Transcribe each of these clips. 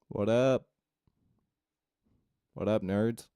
What up? What up, nerds?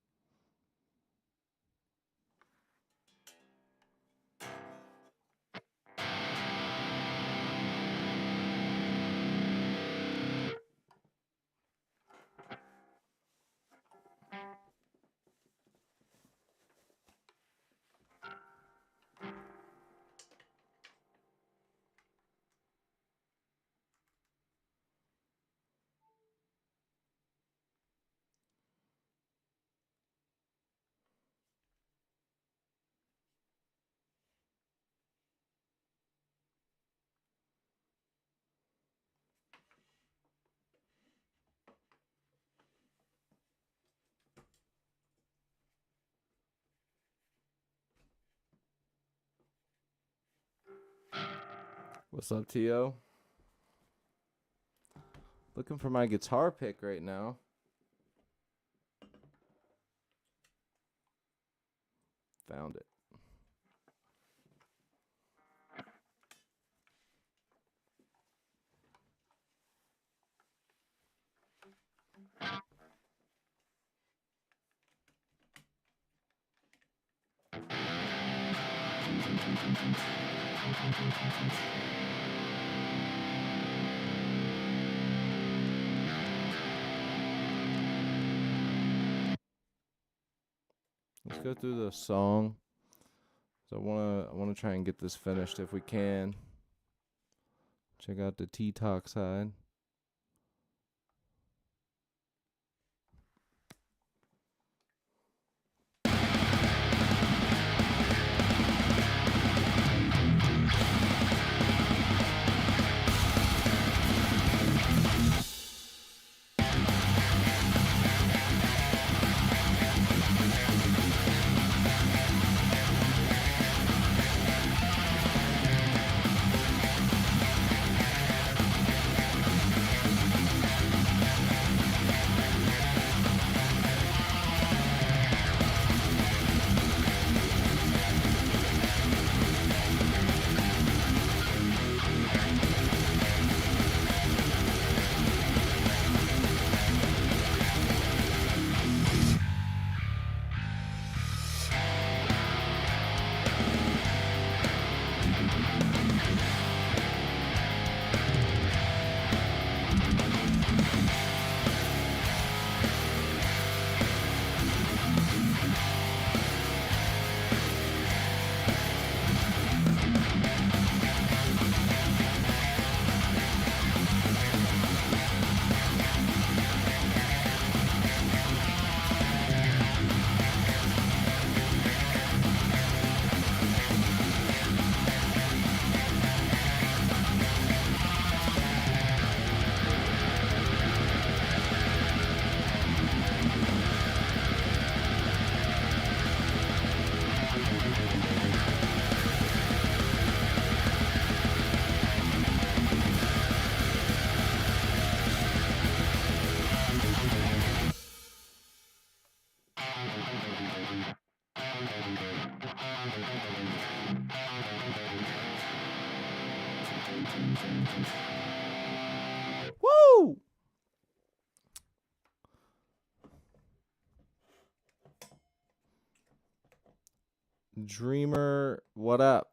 What's up, Tio? Looking for my guitar pick right now. Found it. Let's go through the song. So I wanna try and get this finished if we can. Check out the T-Talk side. Woo! Dreamer, what up?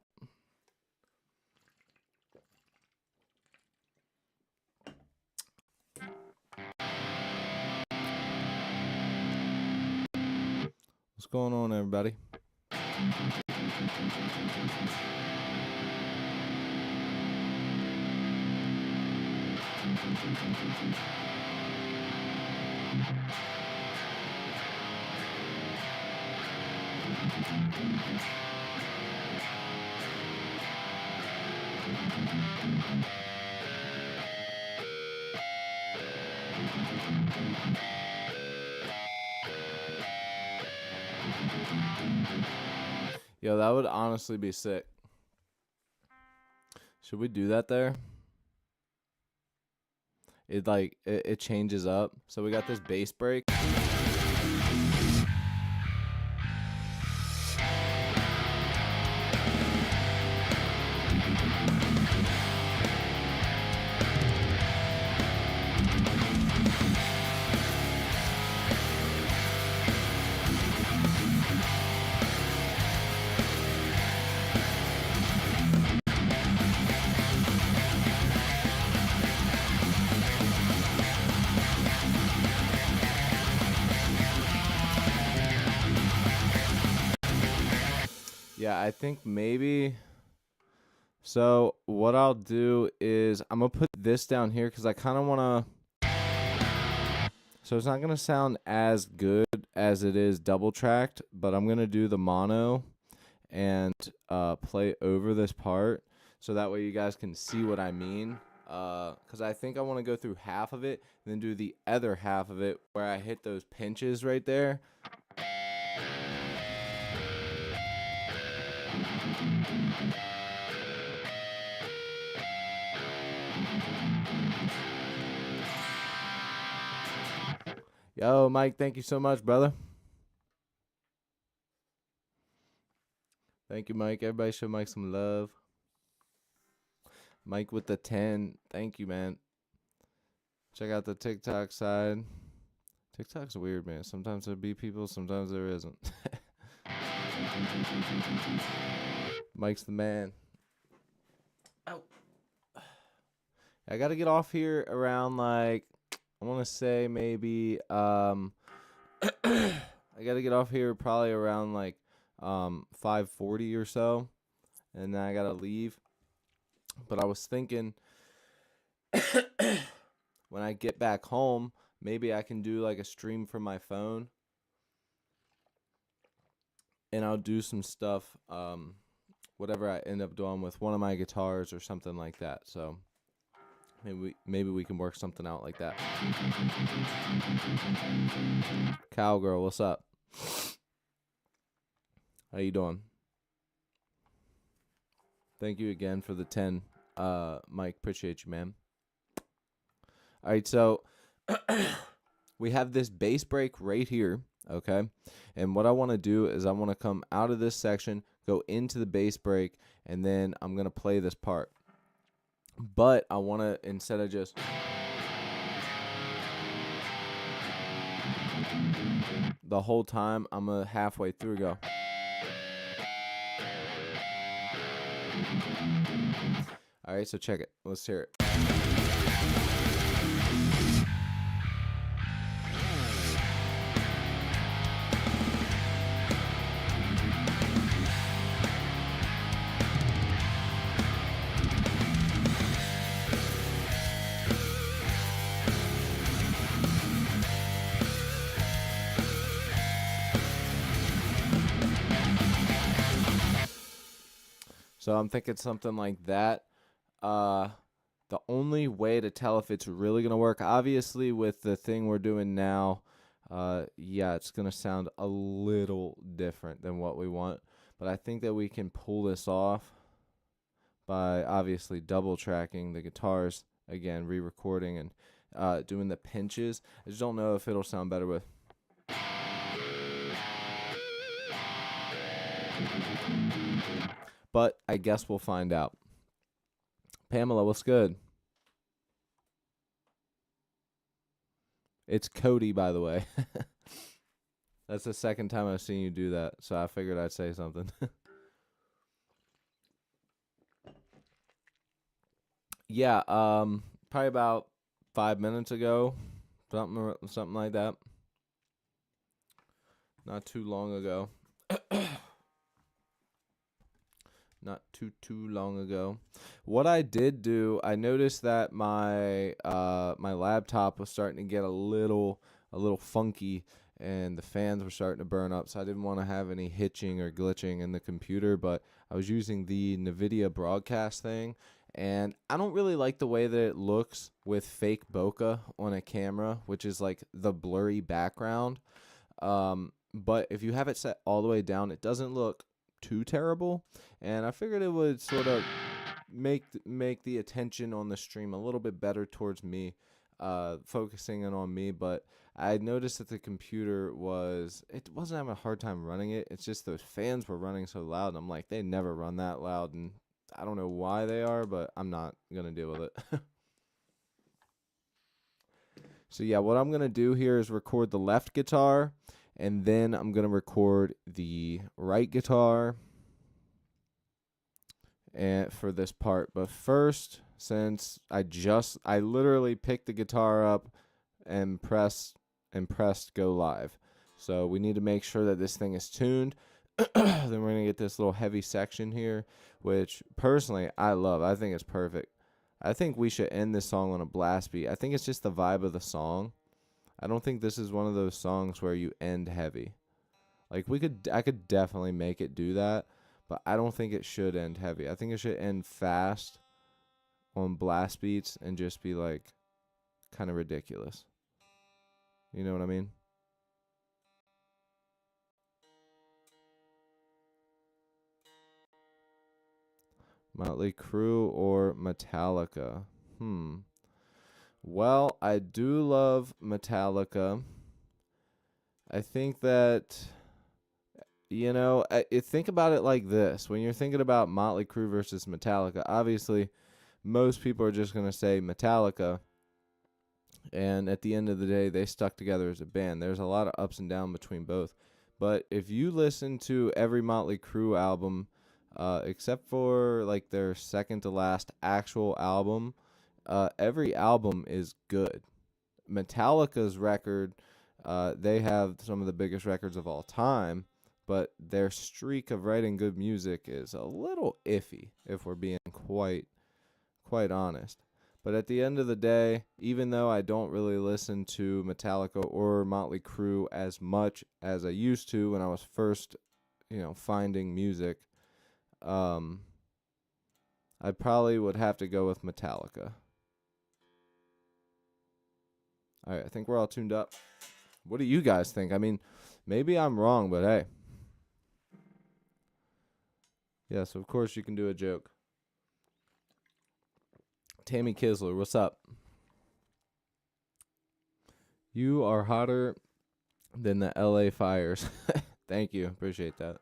What's going on, everybody? Yo, that would honestly be sick. Should we do that there? It changes up. So we got this bass break. Yeah, I think maybe. So what I'll do is I'm gonna put this down here because I kind of want to. So it's not gonna sound as good as it is double tracked, but I'm gonna do the mono and play over this part so that way you guys can see what I mean. Because I think I want to go through half of it and then do the other half of it where I hit those pinches right there. Yo, Mike, thank you so much, brother. Thank you, Mike. Everybody show Mike some love. Mike with the 10. Thank you, man. Check out the TikTok side. TikTok's weird, man. Sometimes there be people, sometimes there isn't. Mike's the man. Ow. I got to get off here around like, I want to say maybe, I got to get off here probably around like 5:40 or so. And then I got to leave. But I was thinking when I get back home, maybe I can do like a stream from my phone. And I'll do some stuff, whatever I end up doing with one of my guitars or something like that. So maybe we can work something out like that. Cowgirl, what's up? How you doing? Thank you again for the 10, Mike. Appreciate you, man. All right, so we have this bass break right here, okay? And what I want to do is I want to come out of this section, go into the bass break, and then I'm going to play this part. But I want to, instead of just... the whole time, I'm going to halfway through go... All right, so check it. Let's hear it. So I'm thinking something like that. The only way to tell if it's really going to work, obviously with the thing we're doing now, yeah, it's going to sound a little different than what we want. But I think that we can pull this off by obviously double tracking the guitars, again, re-recording and doing the pinches. I just don't know if it'll sound better with... But I guess we'll find out. Pamela, what's good? It's Cody, by the way. That's the second time I've seen you do that, so I figured I'd say something. Yeah, probably about 5 minutes ago, something like that. Not too long ago. Not too long ago. What I did do, I noticed that my my laptop was starting to get a little funky, and the fans were starting to burn up. So I didn't want to have any hitching or glitching in the computer. But I was using the NVIDIA broadcast thing, and I don't really like the way that it looks with fake bokeh on a camera, which is like the blurry background. But if you have it set all the way down, it doesn't look too terrible, and I figured it would sort of make the attention on the stream a little bit better towards me, focusing in on me. But I noticed that the computer wasn't having a hard time running it. It's just those fans were running so loud, and I'm like, they never run that loud, and I don't know why they are, but I'm not gonna deal with it. So yeah, what I'm gonna do here is record the left guitar, and then I'm going to record the right guitar and for this part. But first, since I literally picked the guitar up and pressed go live. So we need to make sure that this thing is tuned. Then we're gonna get this little heavy section here, which personally I love. I think it's perfect. I think we should end this song on a blast beat. I think it's just the vibe of the song. I don't think this is one of those songs where you end heavy. Like I could definitely make it do that, but I don't think it should end heavy. I think it should end fast on blast beats and just be like kind of ridiculous. You know what I mean? Motley Crue or Metallica? Well, I do love Metallica. I think that, think about it like this. When you're thinking about Motley Crue versus Metallica, obviously most people are just going to say Metallica. And at the end of the day, they stuck together as a band. There's a lot of ups and downs between both. But if you listen to every Motley Crue album, except for like their second to last actual album, every album is good. Metallica's record, they have some of the biggest records of all time, but their streak of writing good music is a little iffy, if we're being quite honest. But at the end of the day, even though I don't really listen to Metallica or Motley Crue as much as I used to when I was first, finding music, I probably would have to go with Metallica. All right, I think we're all tuned up. What do you guys think? I mean, maybe I'm wrong, but hey. Yes, of course you can do a joke. Tammy Kisler, what's up? You are hotter than the LA fires. Thank you. Appreciate that.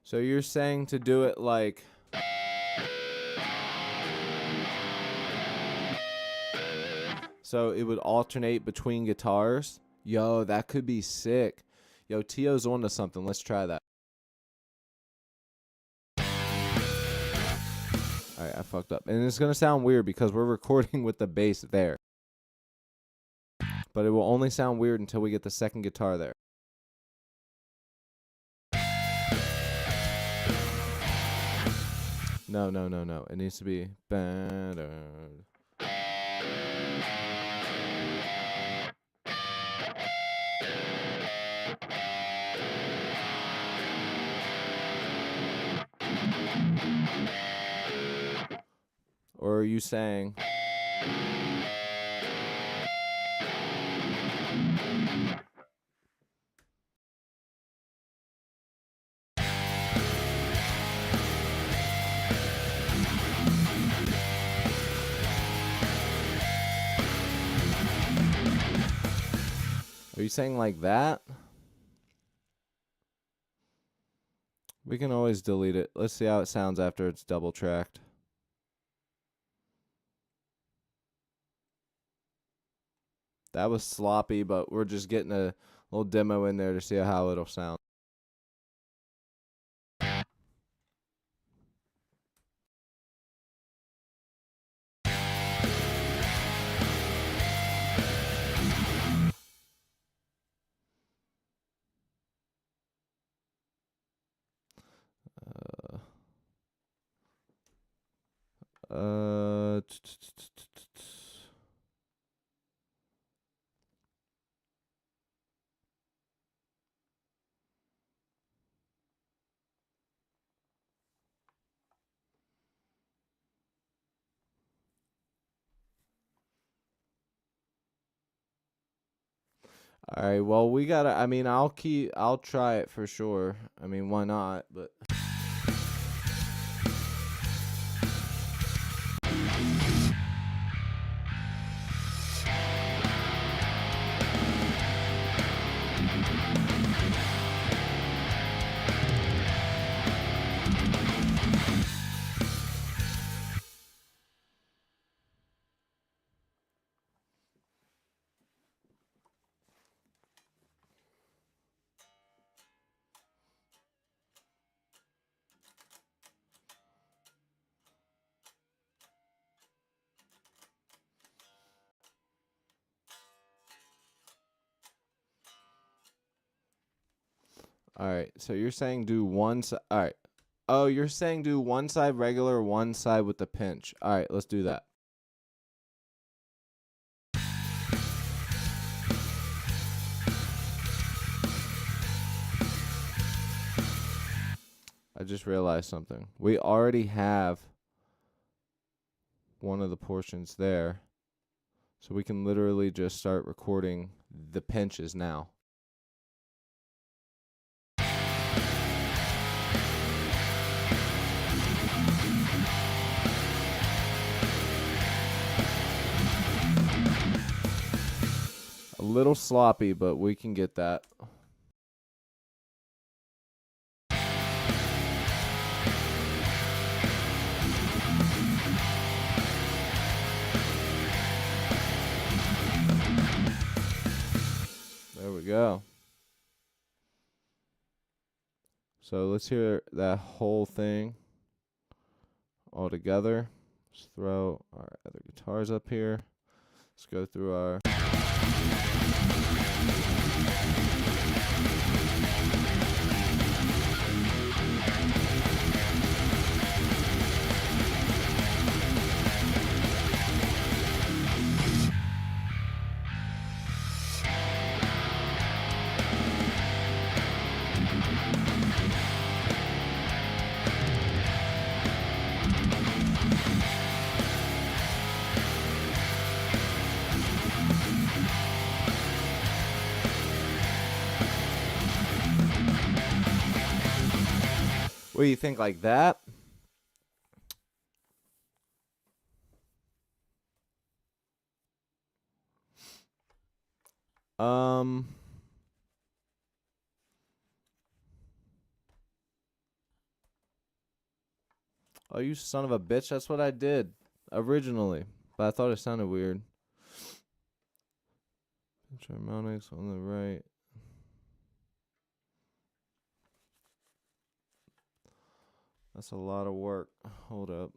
So you're saying to do it like... So it would alternate between guitars? Yo, that could be sick. Yo, Tio's on to something. Let's try that. Alright, I fucked up. And it's going to sound weird because we're recording with the bass there. But it will only sound weird until we get the second guitar there. No. It needs to be better. Or are you saying... Are you saying like that? We can always delete it. Let's see how it sounds after it's double tracked. That was sloppy, but we're just getting a little demo in there to see how it'll sound. Uh, All right, well, we gotta, I'll try it for sure. I mean, why not? But All right. So you're saying do one side. All right. Oh, you're saying do one side regular, one side with the pinch. All right, let's do that. I just realized something. We already have one of the portions there. So we can literally just start recording the pinches now. A little sloppy, but we can get that. There we go. So let's hear that whole thing all together. Let's throw our other guitars up here. Let's go through our... What do you think, like that? Oh, you son of a bitch. That's what I did originally, but I thought it sounded weird. Pinch harmonics on the right. That's a lot of work. Hold up.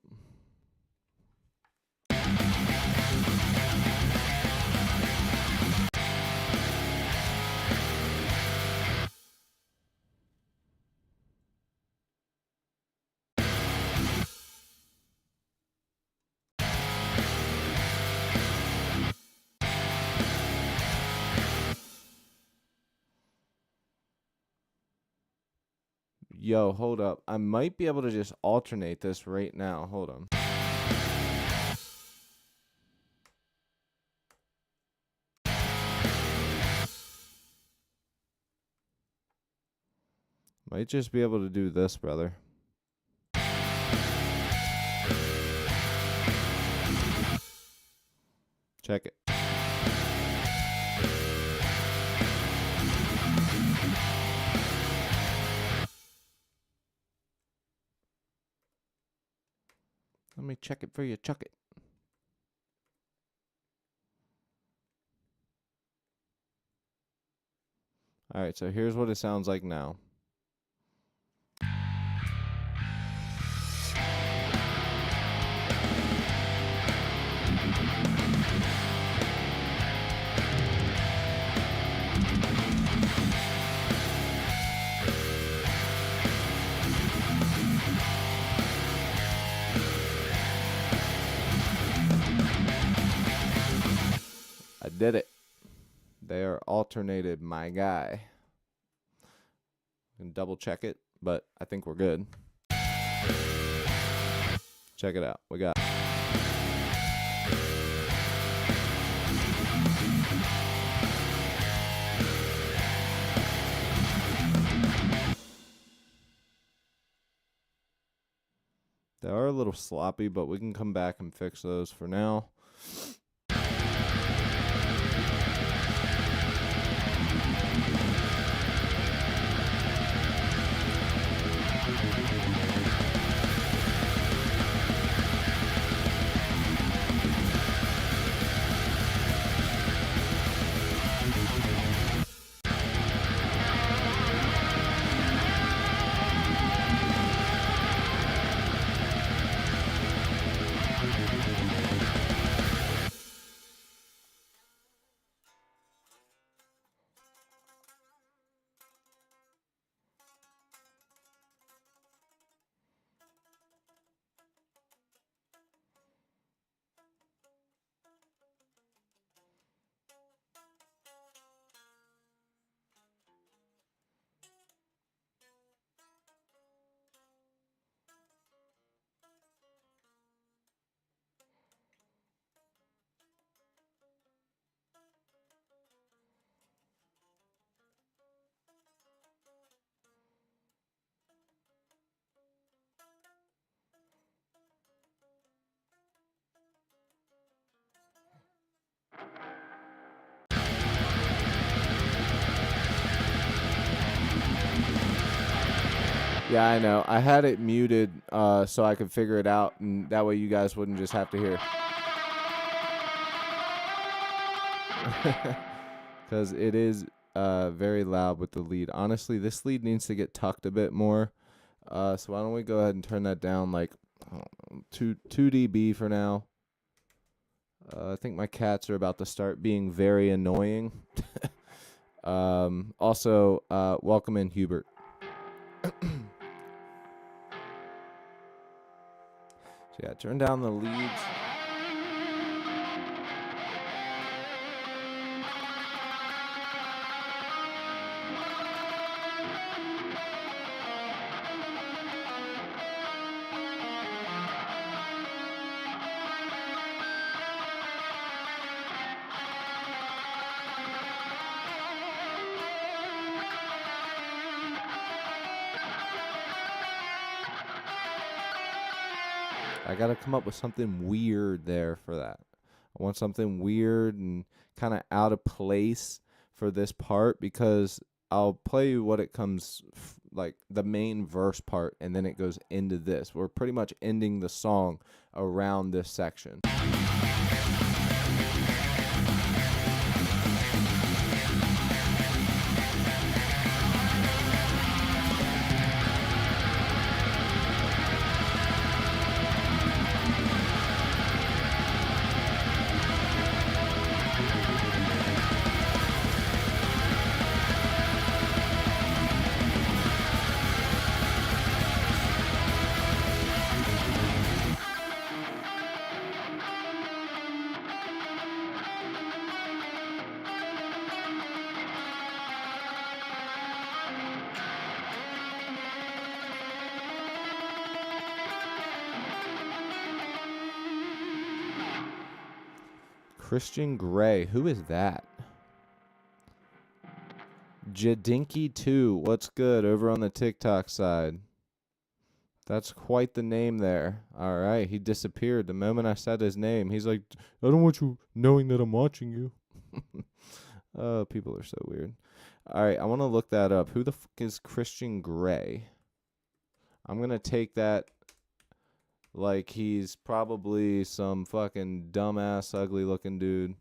Yo, hold up. I might be able to just alternate this right now. Hold on. Might just be able to do this, brother. Check it. Let me check it for you. Chuck it. All right, so here's what it sounds like now. I did it. They are alternated, my guy. Can double check it, but I think we're good. Check it out. We got... They are a little sloppy, but we can come back and fix those for now. Yeah, I know. I had it muted so I could figure it out, and that way you guys wouldn't just have to hear. Because it is very loud with the lead. Honestly, this lead needs to get tucked a bit more. So why don't we go ahead and turn that down like I don't know, 2 dB for now. I think my cats are about to start being very annoying. Also, welcome in Hubert. So yeah, turn down the leads. I gotta come up with something weird there for that. I want something weird and kind of out of place for this part because I'll play you what it comes like the main verse part, and then it goes into this. We're pretty much ending the song around this section. Christian Gray, who is that? Jadinky2, what's good over on the TikTok side? That's quite the name there. All right, he disappeared the moment I said his name. He's like, I don't want you knowing that I'm watching you. Oh, people are so weird. All right, I want to look that up. Who the fuck is Christian Gray? I'm going to take that like he's probably some fucking dumbass, ugly looking dude.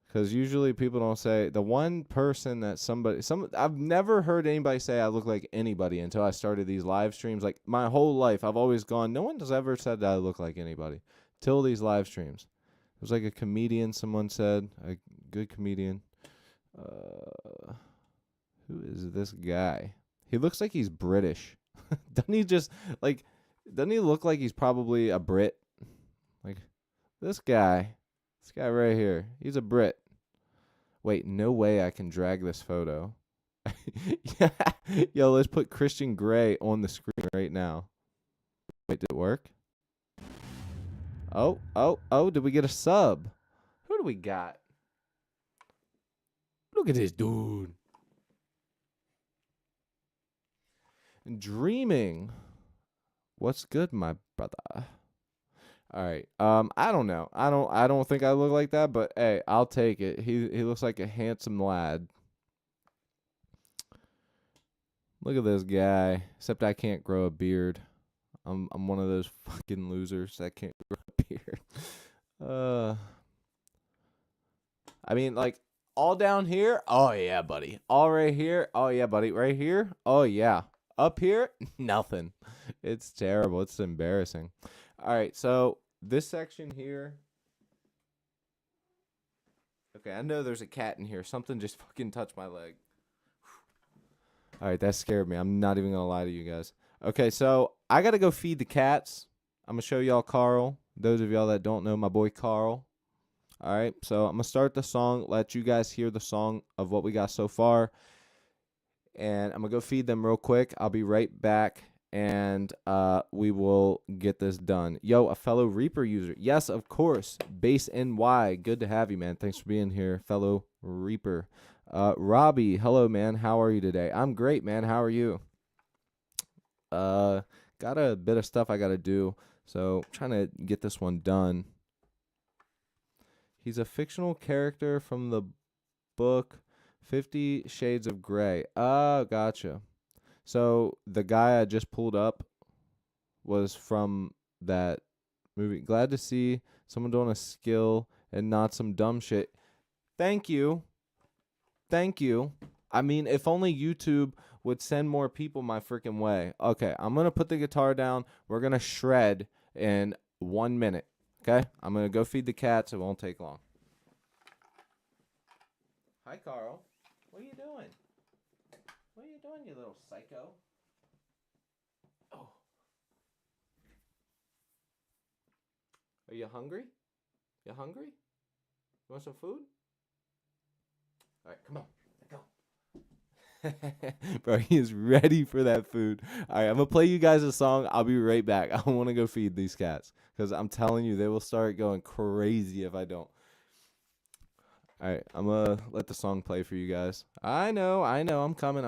Because usually people don't say the one person that I've never heard anybody say I look like anybody until I started these live streams. Like my whole life, I've always gone, no one has ever said that I look like anybody till these live streams. It was like a comedian, someone said, a good comedian. Who is this guy? He looks like he's British. Doesn't he doesn't he look like he's probably a Brit? Like this guy right here, he's a Brit. Wait, no way I can drag this photo. Yeah. Yo, let's put Christian Gray on the screen right now. Wait, did it work? Oh, did we get a sub? Who do we got? Look at this dude. Dreaming. What's good, my brother? All right. I don't know. I don't think I look like that, but hey, I'll take it. He looks like a handsome lad. Look at this guy. Except I can't grow a beard. I'm one of those fucking losers that can't grow a beard. I mean, like all down here. Oh yeah, buddy. All right here. Oh yeah, buddy. Right here. Oh yeah. Up here, nothing. It's terrible. It's embarrassing. All right, so this section here. Okay, I know there's a cat in here. Something just fucking touched my leg. All right, that scared me. I'm not even going to lie to you guys. Okay, so I got to go feed the cats. I'm going to show y'all Carl. Those of y'all that don't know my boy Carl. All right, so I'm going to start the song, let you guys hear the song of what we got so far. And I'm going to go feed them real quick. I'll be right back, and we will get this done. Yo, a fellow Reaper user. Yes, of course. Base NY. Good to have you, man. Thanks for being here, fellow Reaper. Robbie, hello, man. How are you today? I'm great, man. How are you? Got a bit of stuff I got to do, so I'm trying to get this one done. He's a fictional character from the book 50 Shades of Grey. Oh, gotcha. So the guy I just pulled up was from that movie. Glad to see someone doing a skill and not some dumb shit. Thank you. Thank you. I mean, if only YouTube would send more people my freaking way. Okay, I'm going to put the guitar down. We're going to shred in 1 minute. Okay? I'm going to go feed the cats. It won't take long. Hi, Carl. What are you doing? What are you doing, you little psycho? Oh. Are you hungry? You hungry? You want some food? All right, come on. Bro, he is ready for that food. All right, I'm gonna play you guys a song. I'll be right back. I want to go feed these cats because I'm telling you, they will start going crazy if I don't. All right, I'm gonna let the song play for you guys. I know. I'm coming.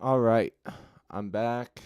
All right, I'm back.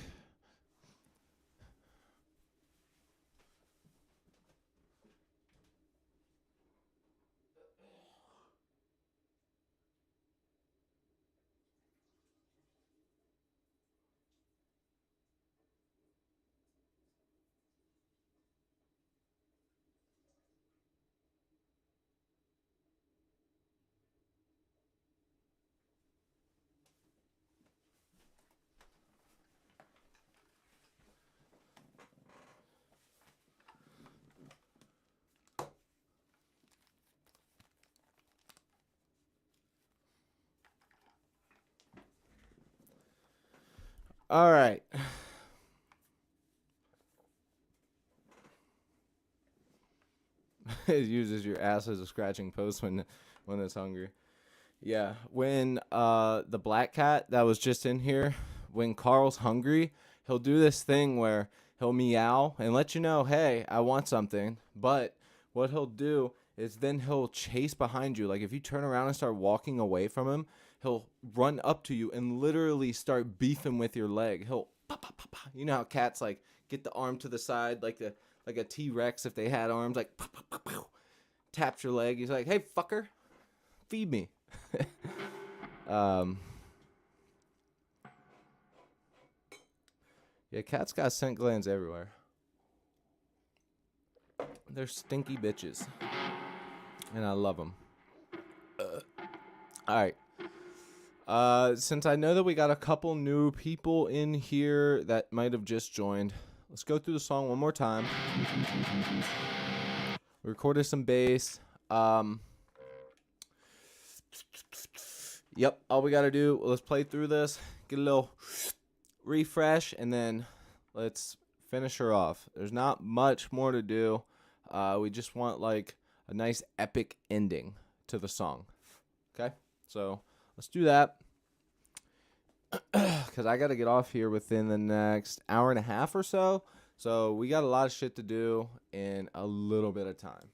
All right. It uses your ass as a scratching post when it's hungry. Yeah, when the black cat that was just in here, when Carl's hungry, he'll do this thing where he'll meow and let you know, hey, I want something. But what he'll do is then he'll chase behind you. Like if you turn around and start walking away from him, he'll run up to you and literally start beefing with your leg. He'll pop, pop, pop, pop. You know how cats like get the arm to the side like a T-Rex if they had arms, like pop, pop, pop, pop, taps your leg. He's like, hey, fucker, feed me. um, yeah, cats got scent glands everywhere. They're stinky bitches, and I love them. All right, Since I know that we got a couple new people in here that might have just joined, let's go through the song one more time. We recorded some bass. Yep, all we got to do, let's play through this, get a little refresh, and then let's finish her off. There's not much more to do. We just want like a nice epic ending to the song. Okay, so let's do that. Because I got to get off here within the next hour and a half or so. So we got a lot of shit to do in a little bit of time.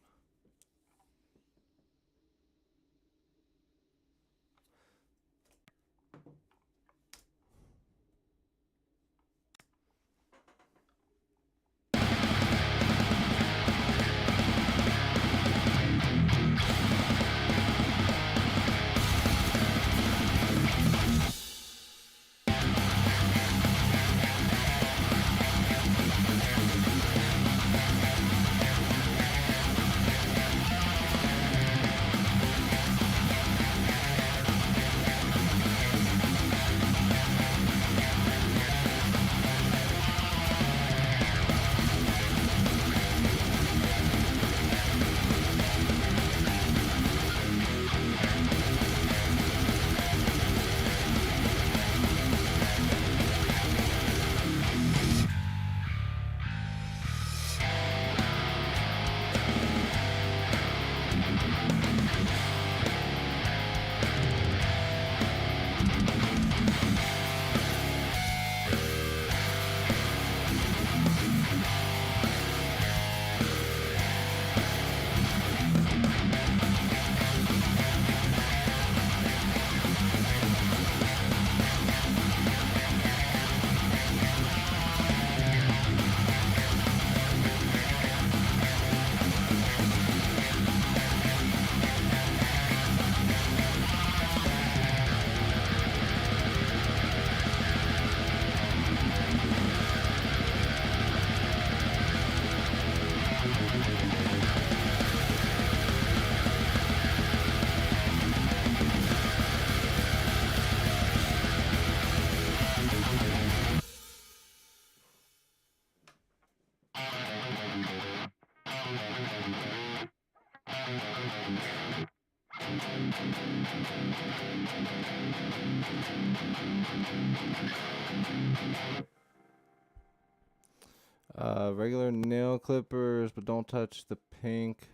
Regular nail clippers, but don't touch the pink.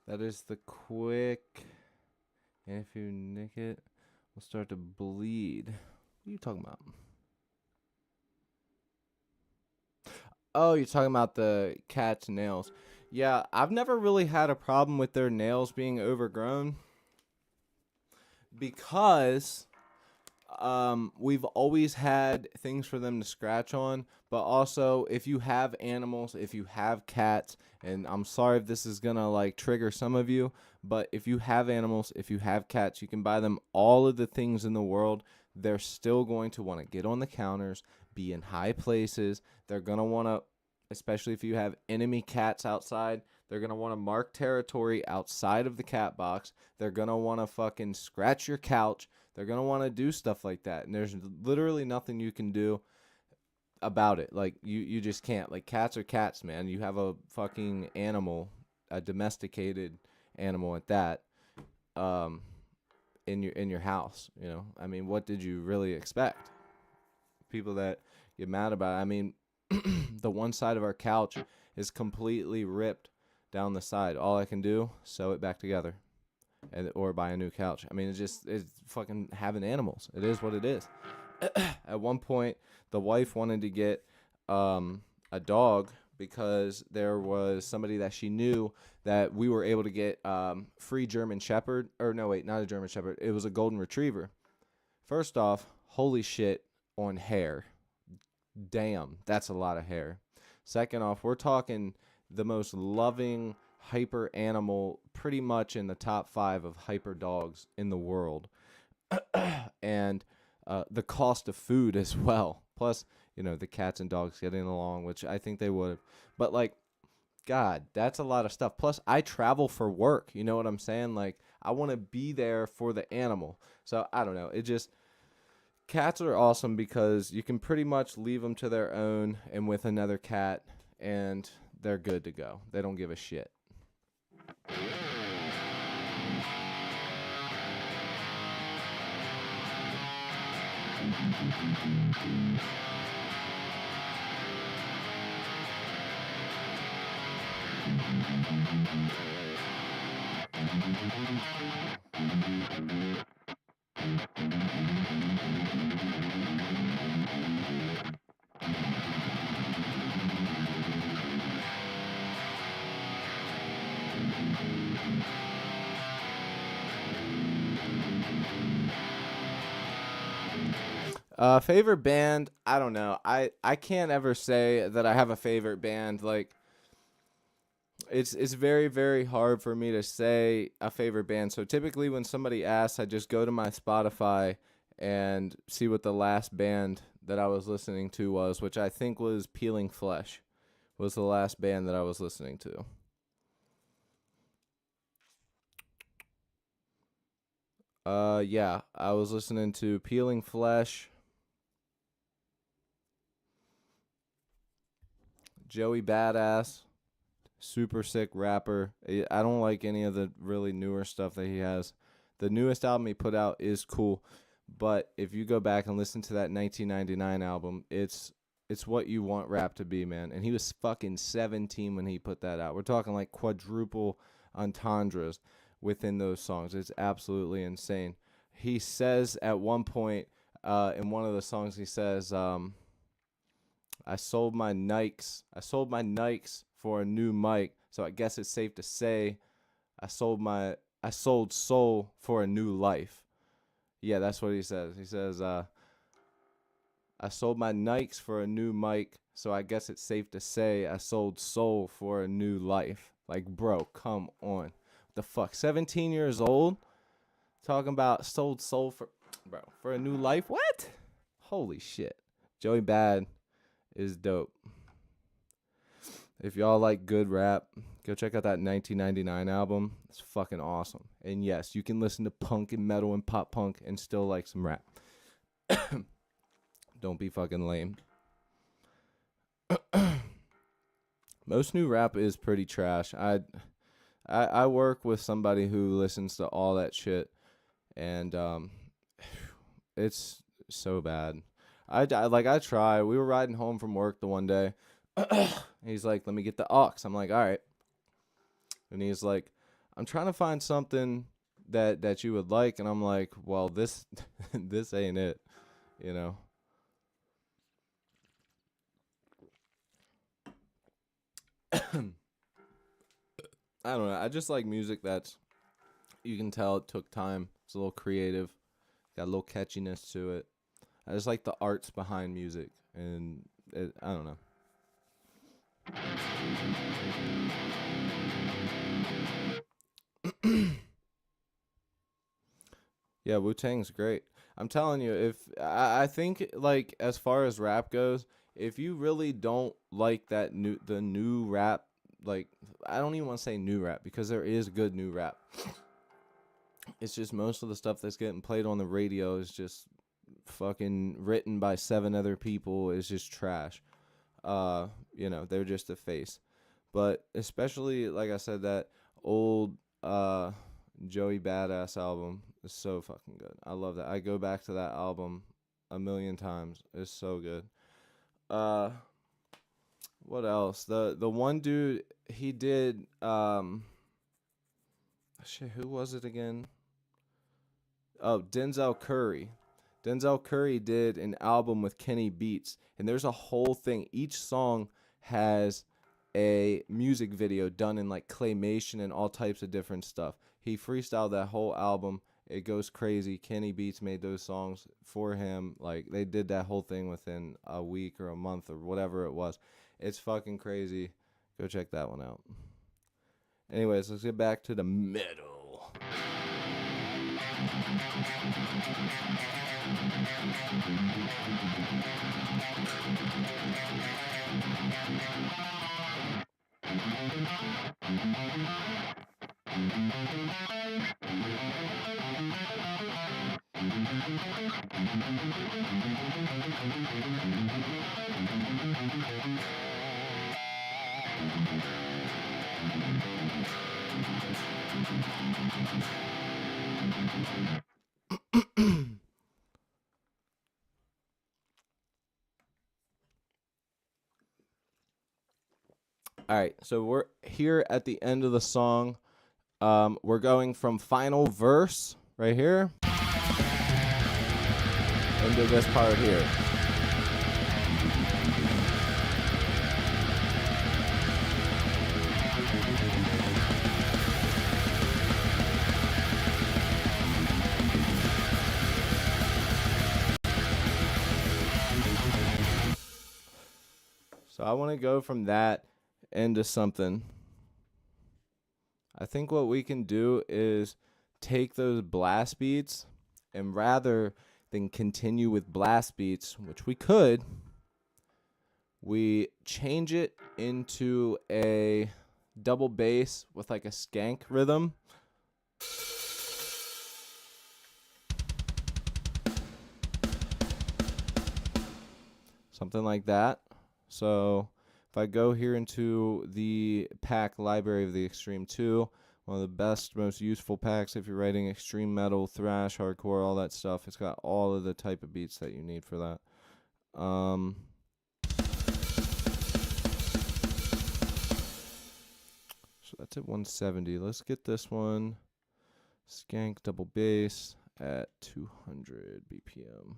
That is the quick. And if you nick it, will start to bleed. What are you talking about? Oh, you're talking about the cat's nails. Yeah, I've never really had a problem with their nails being overgrown because we've always had things for them to scratch on. But also, if you have animals, if you have cats, and I'm sorry if this is gonna like trigger some of you, but if you have animals, if you have cats, you can buy them all of the things in the world. They're still going to want to get on the counters, be in high places. They're gonna want to, especially if you have enemy cats outside, they're gonna want to mark territory outside of the cat box. They're gonna want to fucking scratch your couch. They're going to want to do stuff like that. And there's literally nothing you can do about it. Like, you just can't. Like, cats are cats, man. You have a fucking animal, a domesticated animal at that, in your house, you know? I mean, what did you really expect? People that get mad about it. I mean, the one side of our couch is completely ripped down the side. All I can do, sew it back together. Or buy a new couch. I mean, it's fucking having animals. It is what it is. At one point, the wife wanted to get a dog because there was somebody that she knew that we were able to get free German Shepherd. Or no, wait, not a German Shepherd. It was a Golden Retriever. First off, holy shit on hair. Damn, that's a lot of hair. Second off, we're talking the most loving hyper animal, pretty much in the top 5 of hyper dogs in the world. And the cost of food as well. Plus, you know, the cats and dogs getting along, which I think they would. But like, God, that's a lot of stuff. Plus, I travel for work. You know what I'm saying? Like, I want to be there for the animal. So I don't know. It just cats are awesome because you can pretty much leave them to their own and with another cat, and they're good to go. They don't give a shit. Favorite band? I don't know. I can't ever say that I have a favorite band. Like it's very very hard for me to say a favorite band. So typically when somebody asks, I just go to my Spotify and see what the last band that I was listening to was, which I think was Peeling Flesh. Was the last band that I was listening to. Yeah, I was listening to Peeling Flesh, Joey Badass, super sick rapper. I don't like any of the really newer stuff that he has. The newest album he put out is cool, but if you go back and listen to that 1999 album, it's what you want rap to be, man. And he was fucking 17 when he put that out. We're talking like quadruple entendres within those songs. It's absolutely insane. He says at one point in one of the songs, he says, I sold my Nikes. I sold my Nikes for a new mic. So I guess it's safe to say I sold soul for a new life. Yeah, that's what he says. He says, I sold my Nikes for a new mic. So I guess it's safe to say I sold soul for a new life. Like, bro, come on. What the fuck? 17 years old? Talking about sold soul for a new life? What? Holy shit. Joey Bad is dope. If y'all like good rap, go check out that 1999 album. It's fucking awesome. And yes, you can listen to punk and metal and pop punk and still like some rap. Don't be fucking lame. Most new rap is pretty trash. I work with somebody who listens to all that shit, and it's so bad. I try. We were riding home from work the one day. He's like, "Let me get the aux." I'm like, "All right." And he's like, "I'm trying to find something that you would like," and I'm like, "Well, this this ain't it, you know." I don't know. I just like music that's you can tell it took time. It's a little creative, got a little catchiness to it. I just like the arts behind music, and I don't know. Yeah, Wu-Tang's great. I'm telling you, if I think like as far as rap goes, if you really don't like the new rap, like I don't even want to say new rap because there is good new rap. It's just most of the stuff that's getting played on the radio is just fucking written by 7 other people is just trash. They're just a face. But especially like I said, that old Joey Badass album is so fucking good. I love that. I go back to that album a million times. It's so good. What else? The one dude he did shit, who was it again? Oh, Denzel Curry. Denzel Curry did an album with Kenny Beats, and there's a whole thing. Each song has a music video done in like claymation and all types of different stuff. He freestyled that whole album. It goes crazy. Kenny Beats made those songs for him. Like they did that whole thing within a week or a month or whatever it was. It's fucking crazy. Go check that one out. Anyways, let's get back to the middle. All right, so we're here at the end of the song. We're going from final verse right here into this part here. So I want to go from that into something. I think what we can do is take those blast beats, and rather than continue with blast beats, which we could, we change it into a double bass with like a skank rhythm. Something like that. So if I go here into the pack library of the Extreme 2, one of the best, most useful packs if you're writing extreme metal, thrash, hardcore, all that stuff. It's got all of the type of beats that you need for that. So that's at 170. Let's get this one. Skank double bass at 200 BPM.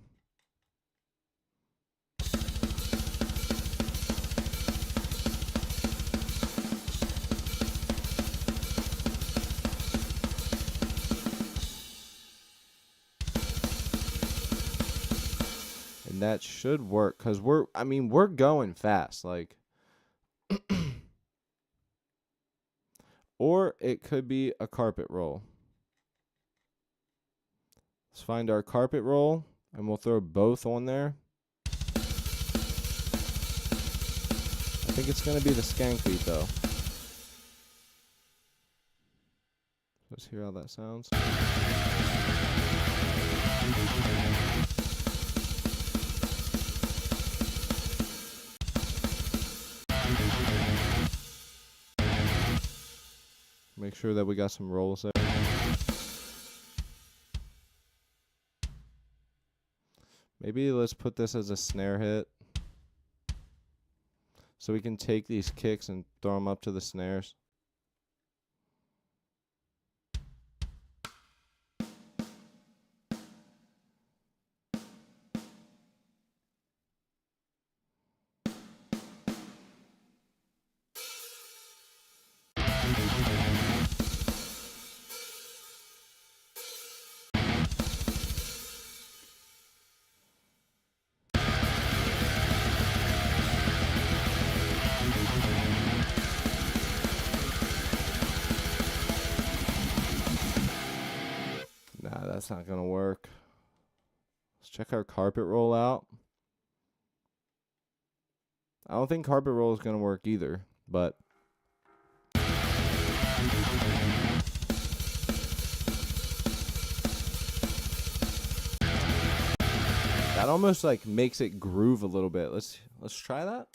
And that should work because we're going fast, like. Or it could be a carpet roll. Let's find our carpet roll and we'll throw both on there. I think it's going to be the skank beat though. Let's hear how that sounds. Make sure that we got some rolls there. Maybe let's put this as a snare hit. So we can take these kicks and throw them up to the snares. Nah, that's not going to work. Let's check our carpet roll out. I don't think carpet roll is going to work either, but that almost like makes it groove a little bit. Let's try that.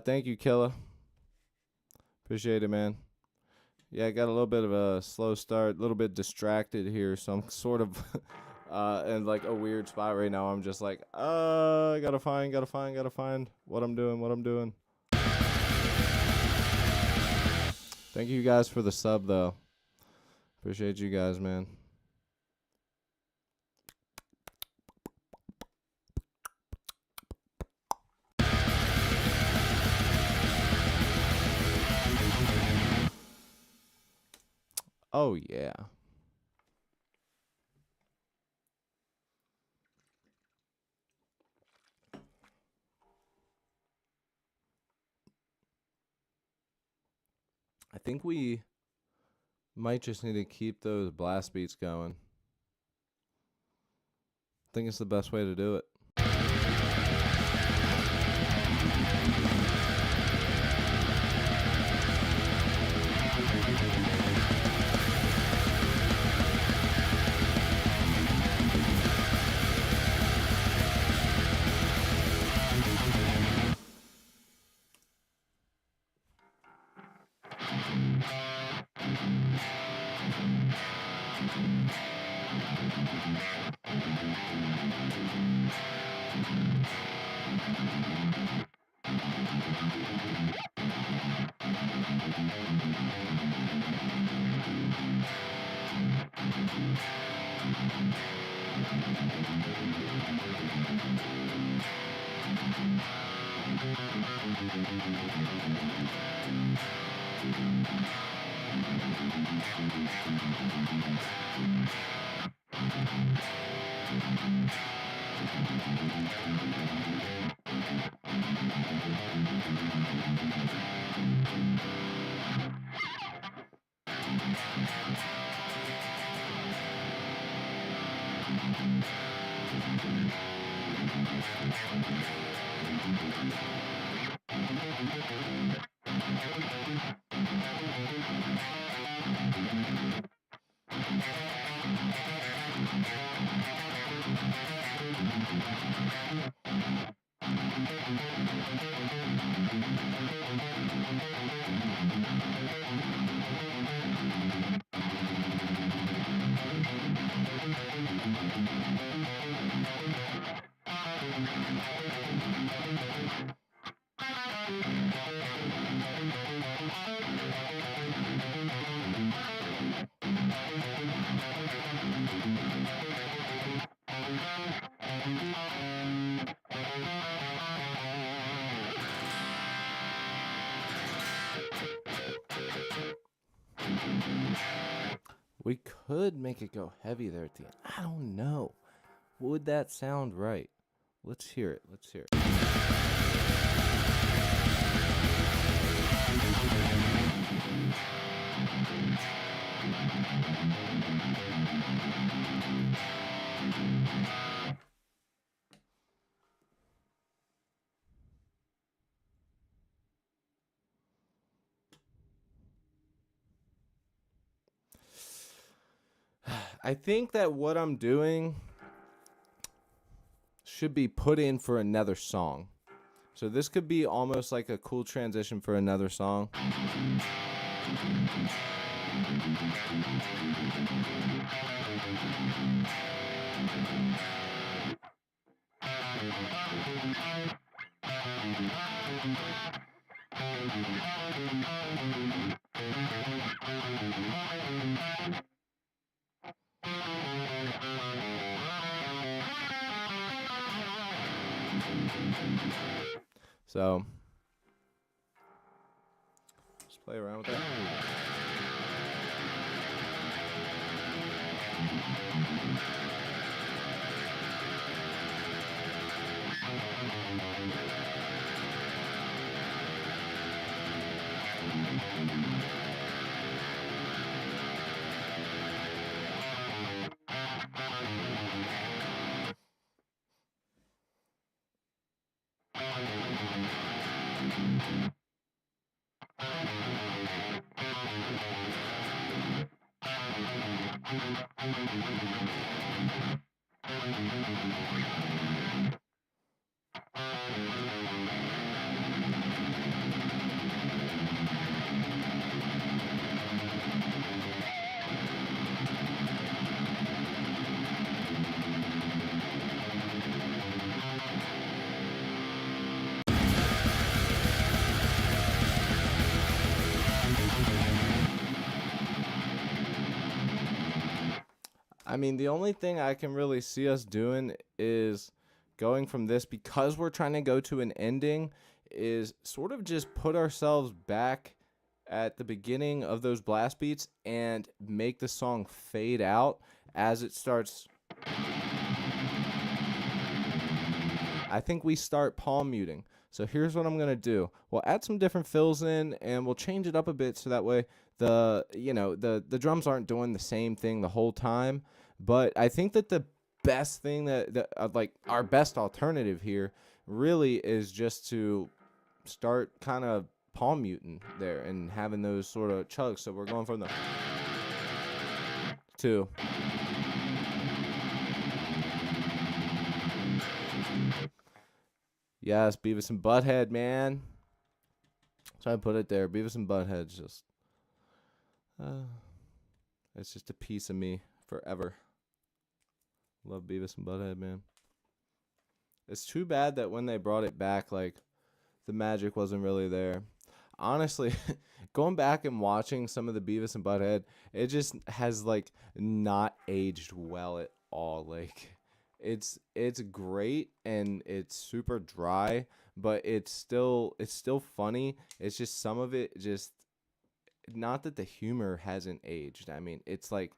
Thank you, Killa. Appreciate it, man. Yeah, I got a little bit of a slow start, a little bit distracted here, so I'm sort of in like a weird spot right now. I'm just like, I gotta find what I'm doing. Thank you guys for the sub, though. Appreciate you guys, man. Oh, yeah. I think we might just need to keep those blast beats going. I think it's the best way to do it. We could make it go heavy there at the end. I don't know. Would that sound right? Let's hear it. Let's hear it. I think that what I'm doing should be put in for another song. So this could be almost like a cool transition for another song. So just play around with that. I mean, the only thing I can really see us doing is going from this, because we're trying to go to an ending, is sort of just put ourselves back at the beginning of those blast beats and make the song fade out as it starts. I think we start palm muting. So here's what I'm going to do. We'll add some different fills in and we'll change it up a bit so that way the drums aren't doing the same thing the whole time. But I think that the best thing that like our best alternative here really is just to start kind of palm muting there and having those sort of chugs. So we're going from the 2. Yes, Beavis and Butthead, man. So I put it there. Beavis and Butthead's just, it's just a piece of me forever. Love Beavis and Butthead, man. It's too bad that when they brought it back, like, the magic wasn't really there. Honestly, going back and watching some of the Beavis and Butthead, it just has, like, not aged well at all. Like, it's great and it's super dry, but it's still funny. It's just some of it just, not that the humor hasn't aged. I mean, it's like,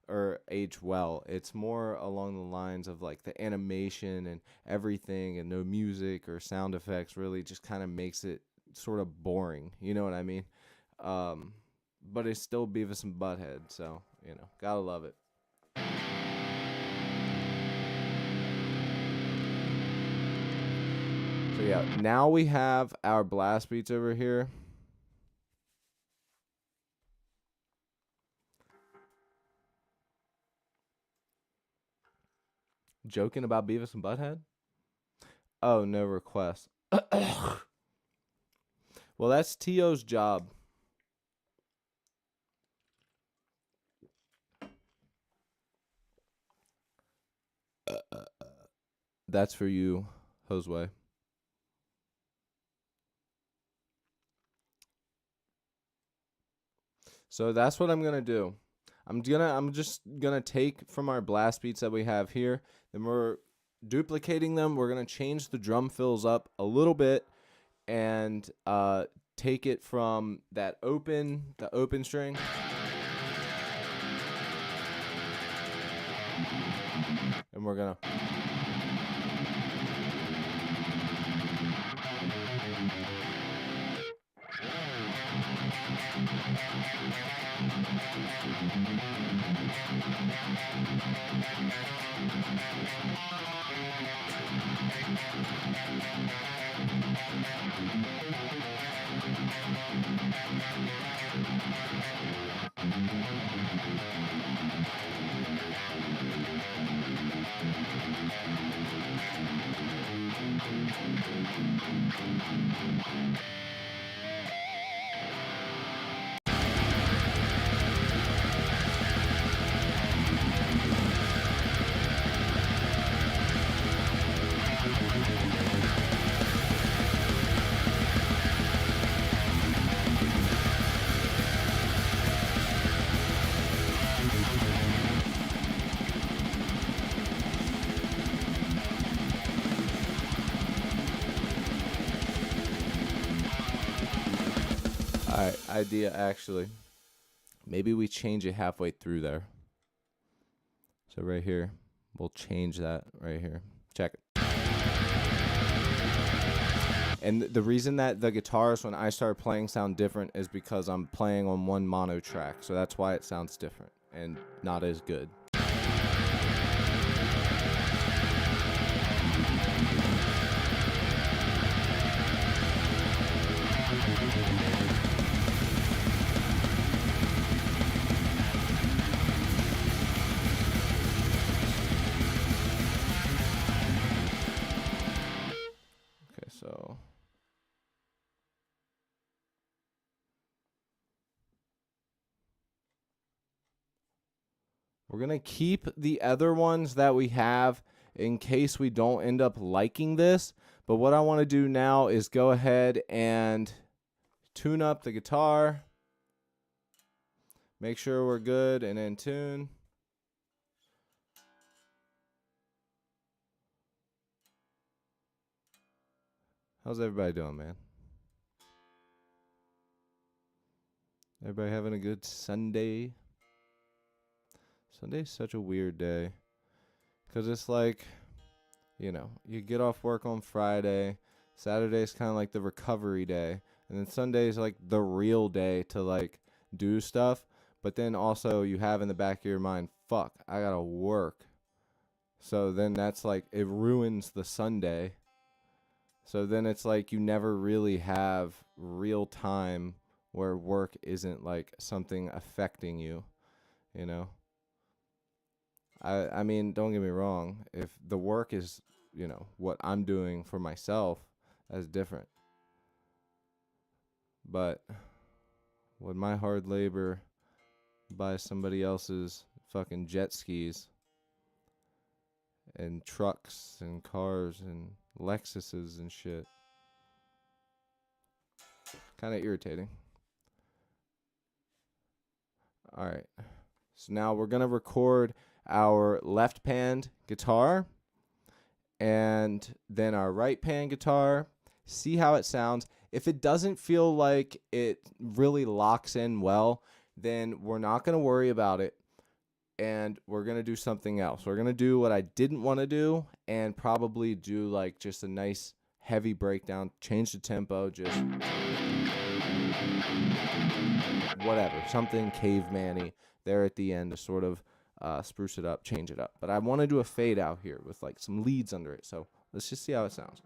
or aged well. It's more along the lines of like the animation and everything, and no music or sound effects really just kind of makes it sort of boring. You know what I mean? But it's still Beavis and Butthead, so gotta love it. So yeah, now we have our blast beats over here. Joking about Beavis and Butthead? Oh, no requests. Well, that's T.O.'s job. That's for you, Josue. So that's what I'm gonna do. I'm just gonna take from our blast beats that we have here, then we're duplicating them. We're gonna change the drum fills up a little bit and take it from the open string. And we're gonna Alright, idea actually. Maybe we change it halfway through there. So right here, we'll change that right here. Check it. And the reason that the guitars, when I start playing, sound different is because I'm playing on one mono track. So that's why it sounds different and not as good. So we're going to keep the other ones that we have in case we don't end up liking this. But what I want to do now is go ahead and tune up the guitar. Make sure we're good and in tune. How's everybody doing, man? Everybody having a good Sunday? Sunday's such a weird day. Because it's like, you get off work on Friday. Saturday's kind of like the recovery day. And then Sunday's like the real day to like do stuff. But then also you have in the back of your mind, fuck, I gotta work. So then that's like, it ruins the Sunday. So then it's like you never really have real time where work isn't like something affecting you, you know? I mean, don't get me wrong. If the work is, what I'm doing for myself, that's different. But when my hard labor buys somebody else's fucking jet skis and trucks and cars and Lexuses and shit, kind of irritating. All right. So now we're going to record our left pan guitar and then our right pan guitar. See how it sounds. If it doesn't feel like it really locks in well, then we're not going to worry about it. And we're going to do something else. We're going to do what I didn't want to do and probably do like just a nice heavy breakdown, change the tempo, just whatever, something caveman-y there at the end to sort of spruce it up, change it up. But I want to do a fade out here with like some leads under it. So let's just see how it sounds.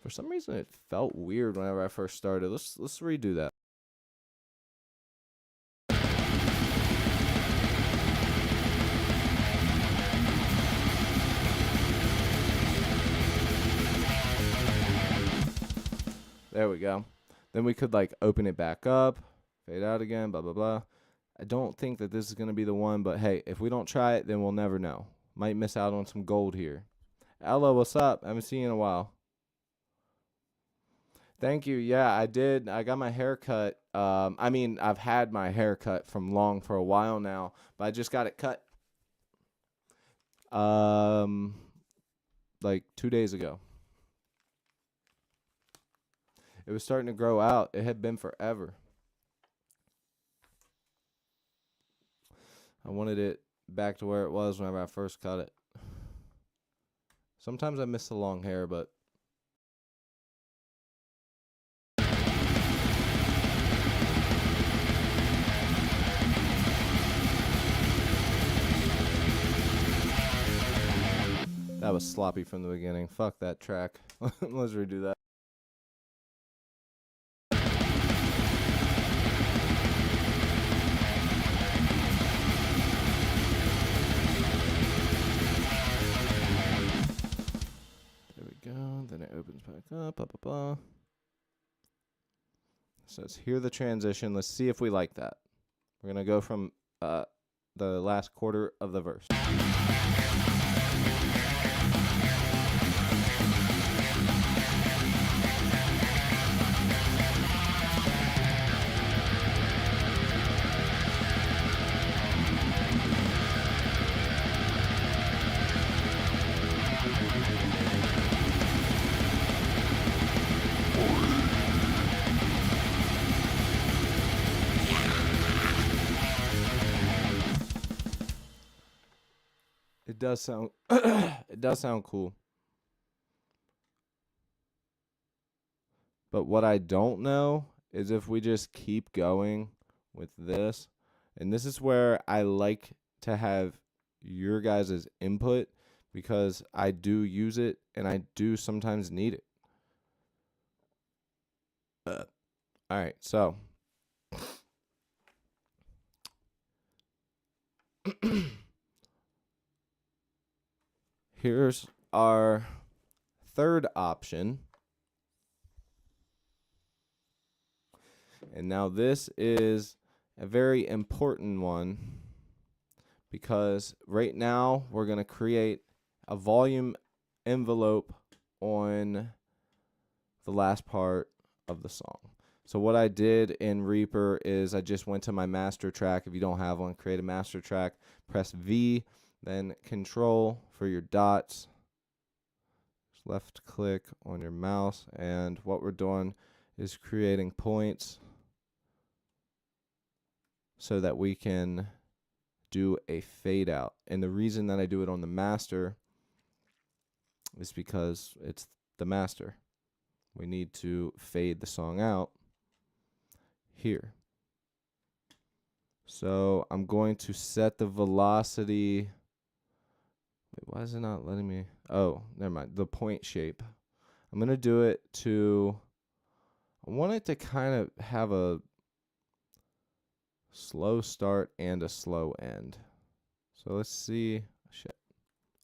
For some reason, it felt weird whenever I first started. Let's redo that. There we go. Then we could like open it back up, fade out again, blah, blah, blah. I don't think that this is going to be the one, but hey, if we don't try it, then we'll never know. Might miss out on some gold here. Ella, what's up? I haven't seen you in a while. Thank you. Yeah, I did. I got my hair cut. I mean, I've had my hair cut from long for a while now, but I just got it cut like 2 days ago. It was starting to grow out. It had been forever. I wanted it back to where it was whenever I first cut it. Sometimes I miss the long hair, but that was sloppy from the beginning. Fuck that track. Let's redo that. There we go. Then it opens back up. Blah, blah, blah. So let's hear the transition. Let's see if we like that. We're going to go from the last quarter of the verse. It does sound it does sound cool. But what I don't know is if we just keep going with this. And this is where I like to have your guys' input because I do use it and I do sometimes need it. All right, so here's our third option. And now this is a very important one because right now we're going to create a volume envelope on the last part of the song. So what I did in Reaper is I just went to my master track. If you don't have one, create a master track, press V, then Control for your dots. Just left click on your mouse, and what we're doing is creating points so that we can do a fade out. And the reason that I do it on the master is because it's the master. We need to fade the song out here. So I'm going to set the velocity. Wait, why is it not letting me? Oh, never mind. The point shape. I'm going to do it to, I want it to kind of have a slow start and a slow end. So let's see. Shit.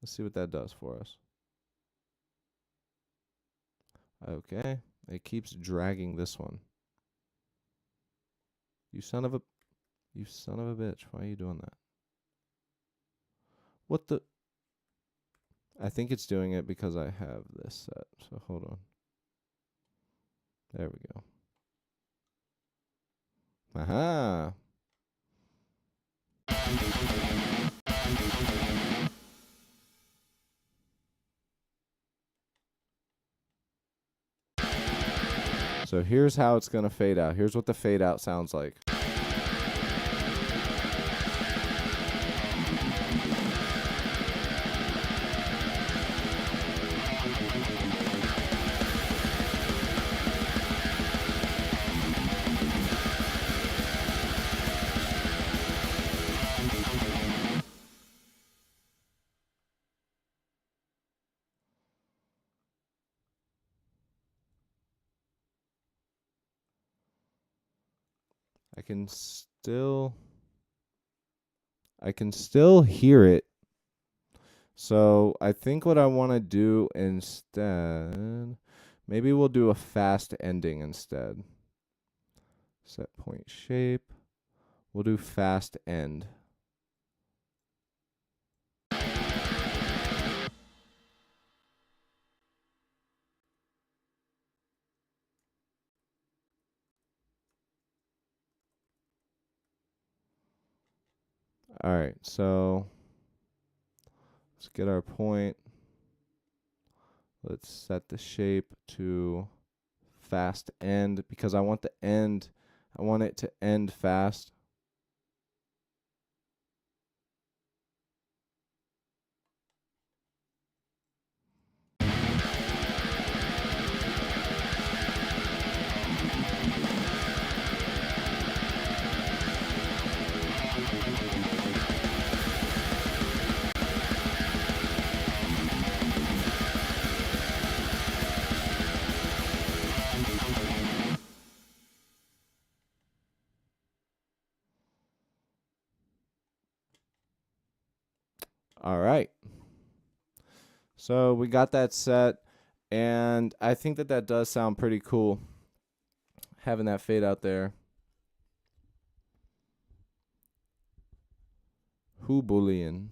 Let's see what that does for us. Okay. It keeps dragging this one. You son of a bitch. Why are you doing that? What the? I think it's doing it because I have this set. So hold on. There we go. Aha. So here's how it's going to fade out. Here's what the fade out sounds like. I can still hear it. So I think what I want to do instead, maybe we'll do a fast ending instead. Set point shape. We'll do fast end. All right, so let's get our point. Let's set the shape to fast end because I want it to end fast. All right. So we got that set, and I think that does sound pretty cool, having that fade out there. Who bullying?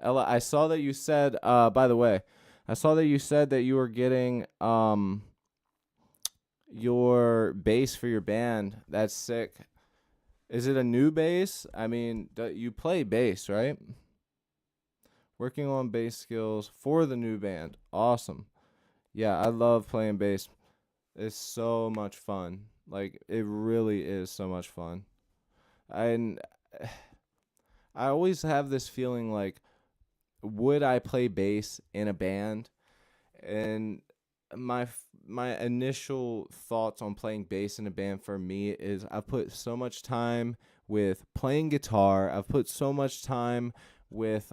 Ella, I saw that you said, by the way, I saw that you said that you were getting your bass for your band. That's sick. Is it a new bass? I mean, you play bass, right? Working on bass skills for the new band. Awesome. Yeah, I love playing bass. It's so much fun. Like, it really is so much fun. And I always have this feeling like, would I play bass in a band? And my initial thoughts on playing bass in a band for me is I've put so much time with playing guitar. I've put so much time with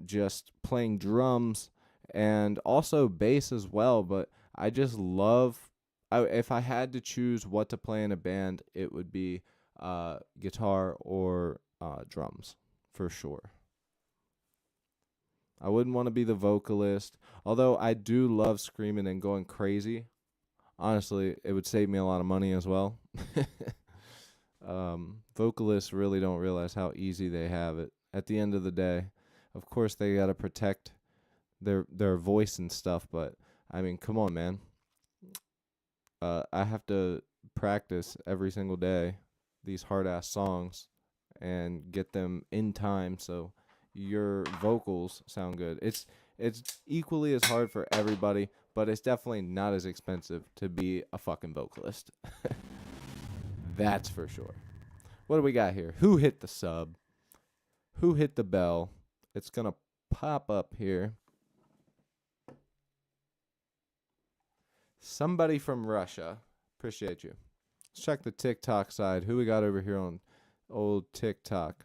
just playing drums and also bass as well, but I just love if I had to choose what to play in a band, it would be guitar or drums for sure. I wouldn't want to be the vocalist, although I do love screaming and going crazy. Honestly, it would save me a lot of money as well. Vocalists really don't realize how easy they have it. At the end of the day, of course, they got to protect their voice and stuff, but I mean, come on, man. I have to practice every single day these hard ass songs and get them in time so your vocals sound good. It's equally as hard for everybody, but it's definitely not as expensive to be a fucking vocalist. That's for sure. What do we got here? Who hit the sub? Who hit the bell? It's going to pop up here. Somebody from Russia. Appreciate you. Let's check the TikTok side. Who we got over here on old TikTok?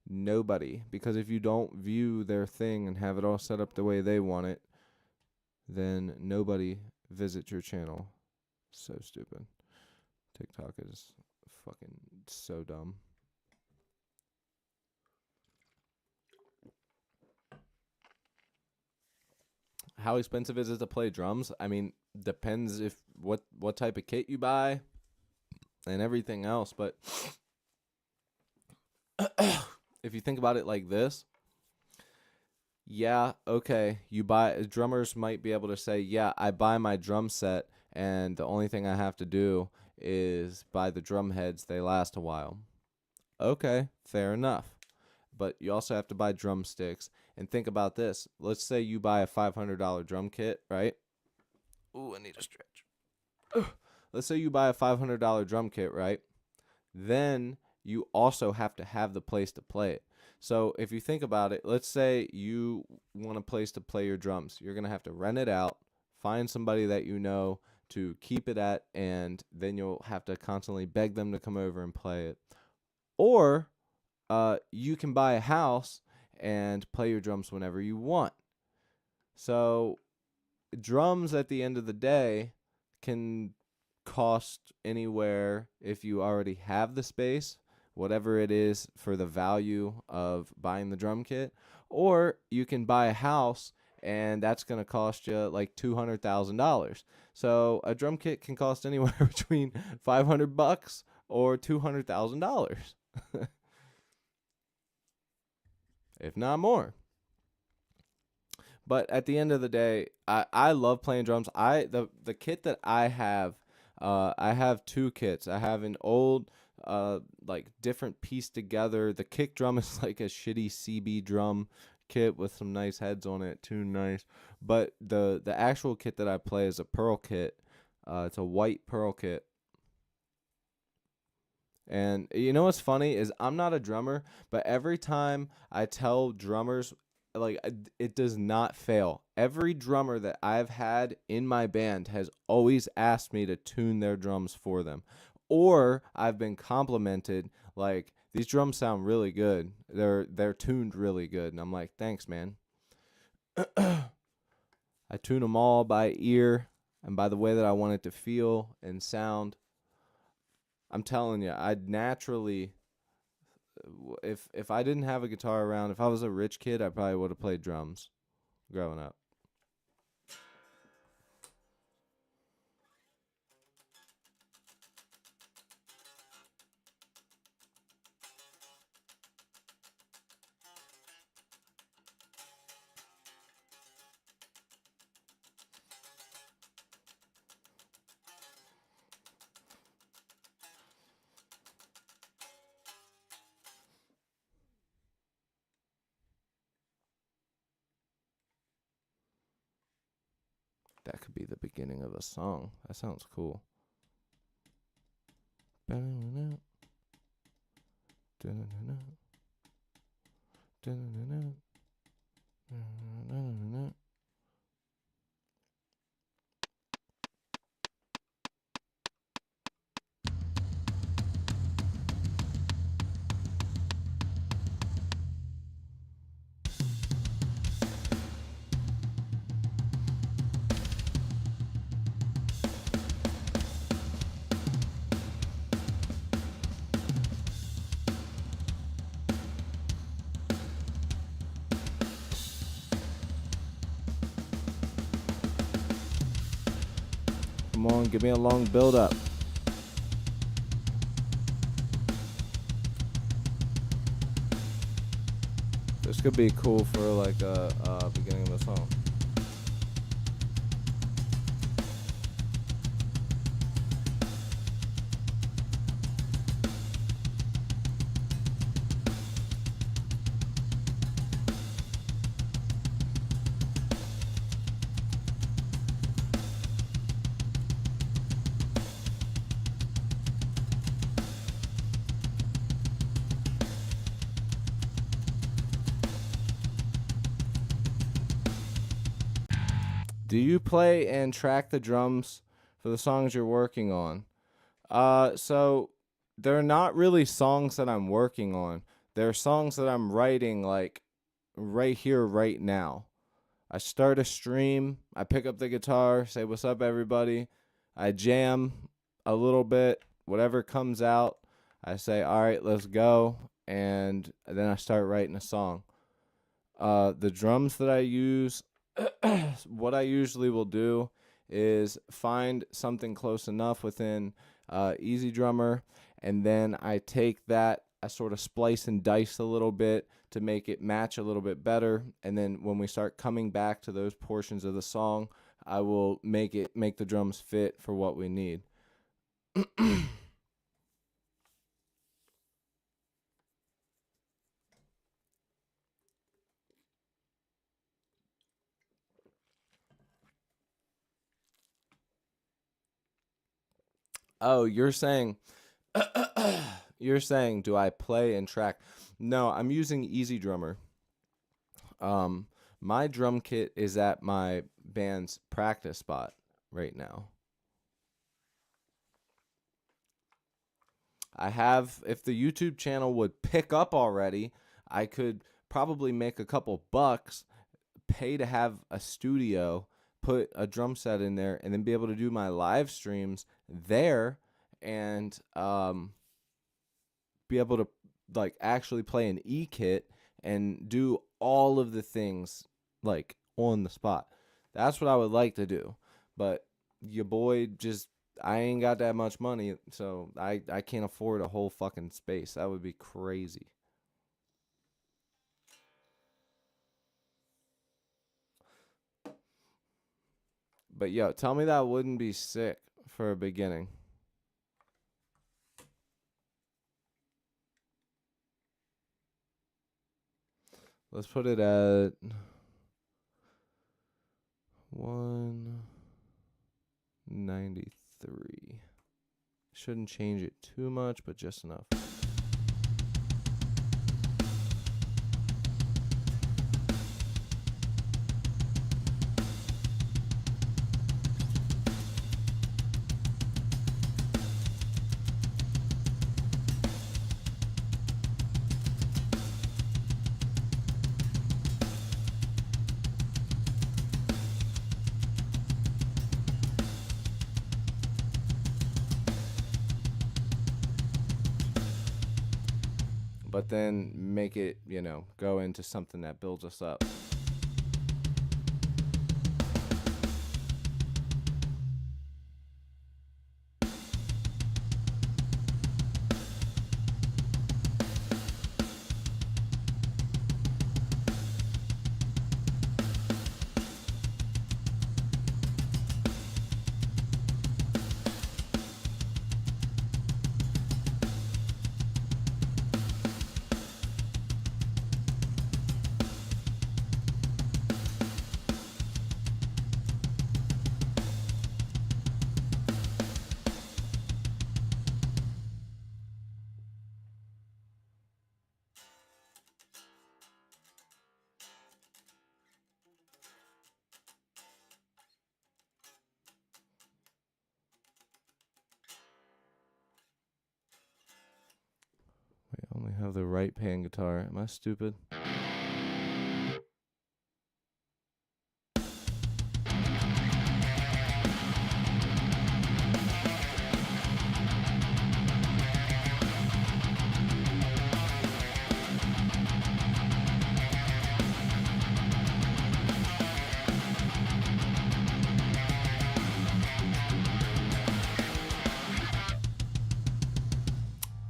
Nobody. Because if you don't view their thing and have it all set up the way they want it, then nobody visits your channel. So stupid. TikTok is fucking so dumb. How expensive is it to play drums? I mean, depends if what type of kit you buy and everything else, but if you think about it like this, yeah, okay, drummers might be able to say, yeah, I buy my drum set and the only thing I have to do is buy the drum heads, they last a while. Okay, fair enough. But you also have to buy drumsticks. And think about this. Let's say you buy a $500 drum kit, right? Ooh, I need a stretch. Let's say you buy a $500 drum kit, right? Then you also have to have the place to play it. So if you think about it, let's say you want a place to play your drums. You're going to have to rent it out, find somebody that you know to keep it at, and then you'll have to constantly beg them to come over and play it. Or you can buy a house and play your drums whenever you want. So drums at the end of the day can cost anywhere, if you already have the space, whatever it is for the value of buying the drum kit, or you can buy a house and that's going to cost you like $200,000. So a drum kit can cost anywhere between $500 or $200,000. If not more. But at the end of the day, I love playing drums. The kit that I have two kits. I have an old like different piece together. The kick drum is like a shitty CB drum kit with some nice heads on it, tuned nice. But the actual kit that I play is a pearl kit. It's a white pearl kit. And you know what's funny is I'm not a drummer, but every time I tell drummers, like, it does not fail. Every drummer that I've had in my band has always asked me to tune their drums for them. Or I've been complimented, like, these drums sound really good. They're tuned really good. And I'm like, thanks, man. I tune them all by ear and by the way that I want it to feel and sound. I'm telling you, I'd naturally, if I didn't have a guitar around, if I was a rich kid, I probably would have played drums growing up. That could be the beginning of a song. That sounds cool. Come on, give me a long build up. This could be cool for like a beginning of a song. Do you play and track the drums for the songs you're working on? So they're not really songs that I'm working on. They're songs that I'm writing like right here, right now. I start a stream, I pick up the guitar, say what's up everybody. I jam a little bit, whatever comes out, I say, all right, let's go, and then I start writing a song. The drums that I use, what I usually will do is find something close enough within Easy Drummer, and then I take that, I sort of splice and dice a little bit to make it match a little bit better. And then when we start coming back to those portions of the song, I will make the drums fit for what we need. Oh, you're saying do I play and track? No, I'm using Easy Drummer. Um my drum kit is at my band's practice spot right now. I have, if the YouTube channel would pick up already, I could probably make a couple bucks, pay to have a studio, put a drum set in there, and then be able to do my live streams there, and be able to like actually play an E kit and do all of the things like on the spot. That's what I would like to do. But your boy just, I ain't got that much money, so I can't afford a whole fucking space. That would be crazy. But yo, tell me that wouldn't be sick for a beginning. Let's put it at 193. Shouldn't change it too much, but just enough. But then make it, go into something that builds us up. I only have the right pan guitar. Am I stupid?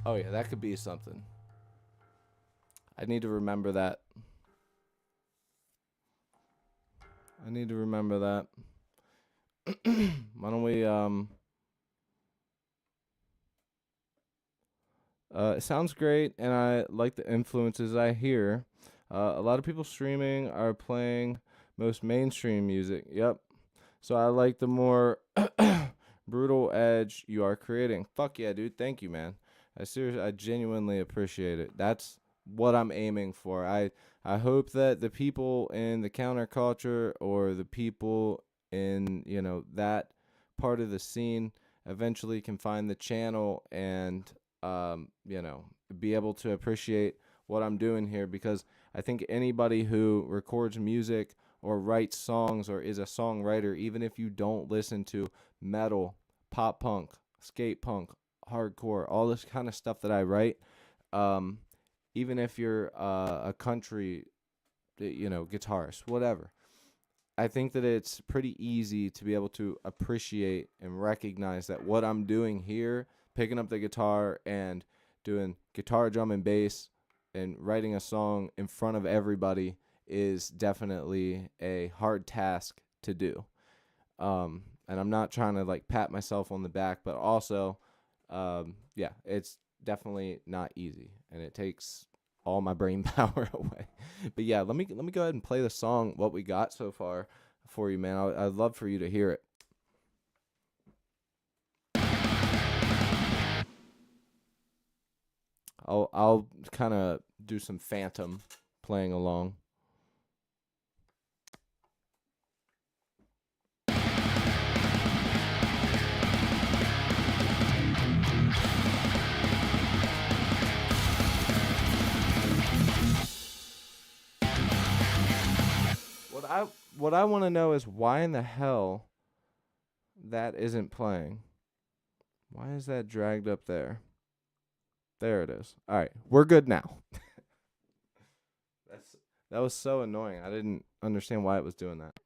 Oh yeah, that could be something. I need to remember that. I need to remember that. Why don't we it sounds great, and I like the influences I hear. A lot of people streaming are playing most mainstream music. Yep. So I like the more brutal edge you are creating. Fuck yeah, dude. Thank you, man. I genuinely appreciate it. That's what I'm aiming for. I hope that the people in the counterculture or the people in, that part of the scene eventually can find the channel and, be able to appreciate what I'm doing here, because I think anybody who records music or writes songs or is a songwriter, even if you don't listen to metal, pop punk, skate punk, hardcore, all this kind of stuff that I write, um, even if you're a country, guitarist, whatever, I think that it's pretty easy to be able to appreciate and recognize that what I'm doing here, picking up the guitar and doing guitar, drum, and bass, and writing a song in front of everybody, is definitely a hard task to do. And I'm not trying to like pat myself on the back, but also, yeah, it's definitely not easy, and it takes all my brain power away. But yeah, let me go ahead and play the song, what we got so far, for you, man. I'd love for you to hear it. I'll kind of do some Phantom playing along. What I want to know is why in the hell that isn't playing. Why is that dragged up there? There it is. All right, we're good now. That was so annoying. I didn't understand why it was doing that.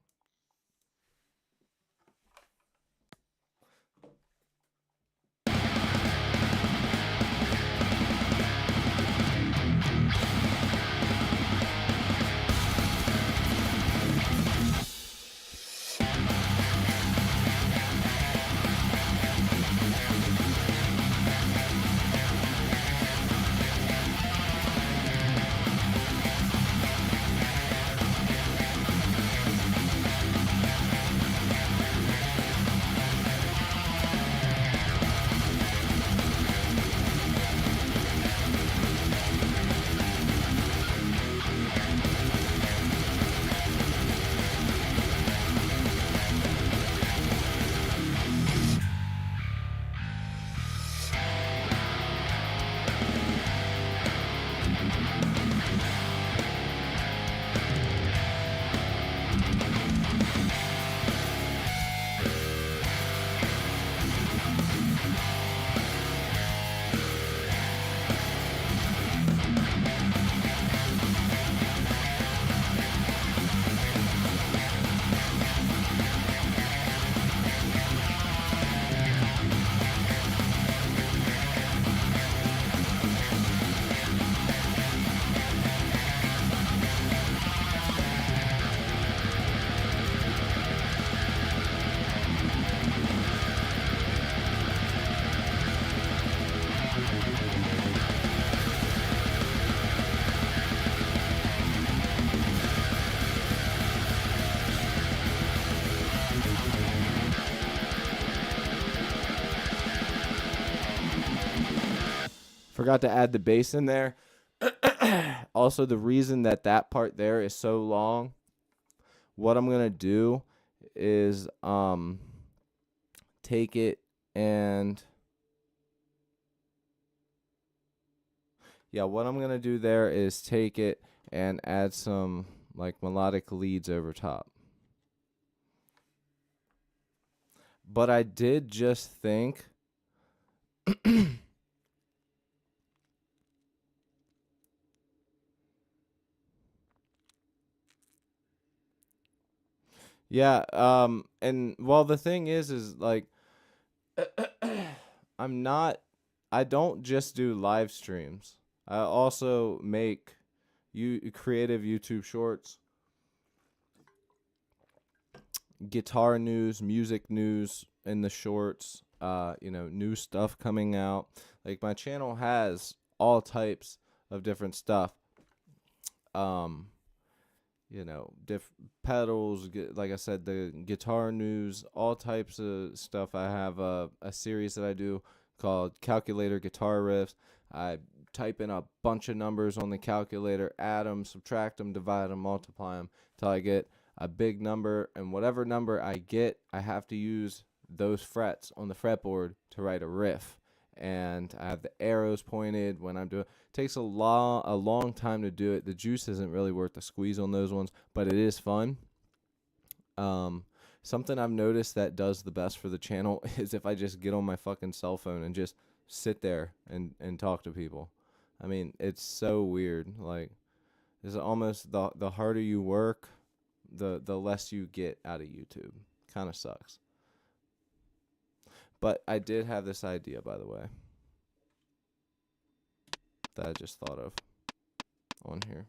Forgot to add the bass in there. Also, the reason that part there is so long, what I'm going to do is take it and what I'm going to do there is take it and add some like melodic leads over top. But I did just think yeah, and well, the thing is like I don't just do live streams. I also make creative YouTube shorts, guitar news, music news in the shorts, new stuff coming out. Like my channel has all types of different stuff. Pedals, like I said, the guitar news, all types of stuff. I have a series that I do called Calculator Guitar Riffs. I type in a bunch of numbers on the calculator, add them, subtract them, divide them, multiply them, till I get a big number, and whatever number I get, I have to use those frets on the fretboard to write a riff. And I have the arrows pointed when I'm doing it. Takes a long time to do it. The juice isn't really worth the squeeze on those ones, but it is fun. Something I've noticed that does the best for the channel is if I just get on my fucking cell phone and just sit there and talk to people. I mean, it's so weird. Like, it's almost the harder you work, the less you get out of YouTube. Kind of sucks. But I did have this idea, by the way, that I just thought of on here.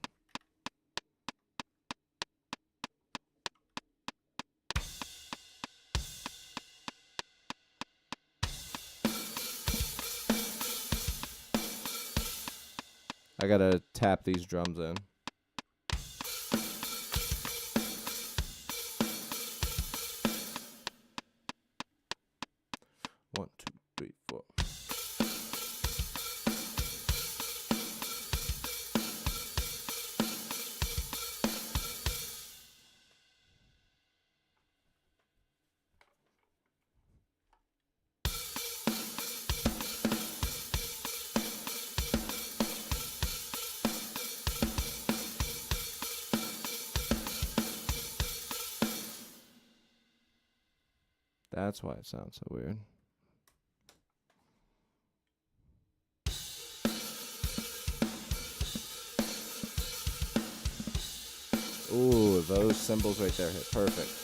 I gotta tap these drums in. One, two, three, four. That's why it sounds so weird. Ooh, those cymbals right there hit perfect.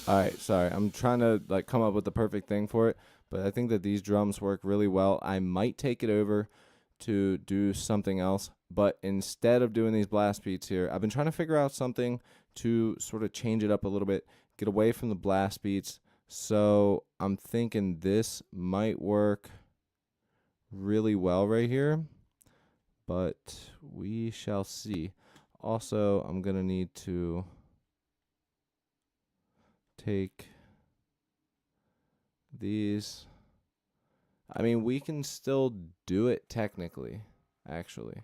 All right, sorry. I'm trying to like come up with the perfect thing for it, but I think that these drums work really well. I might take it over to do something else, but instead of doing these blast beats here, I've been trying to figure out something to sort of change it up a little bit, get away from the blast beats. So I'm thinking this might work really well right here, but we shall see. Also, I'm going to need to take these. I mean, we can still do it technically, actually,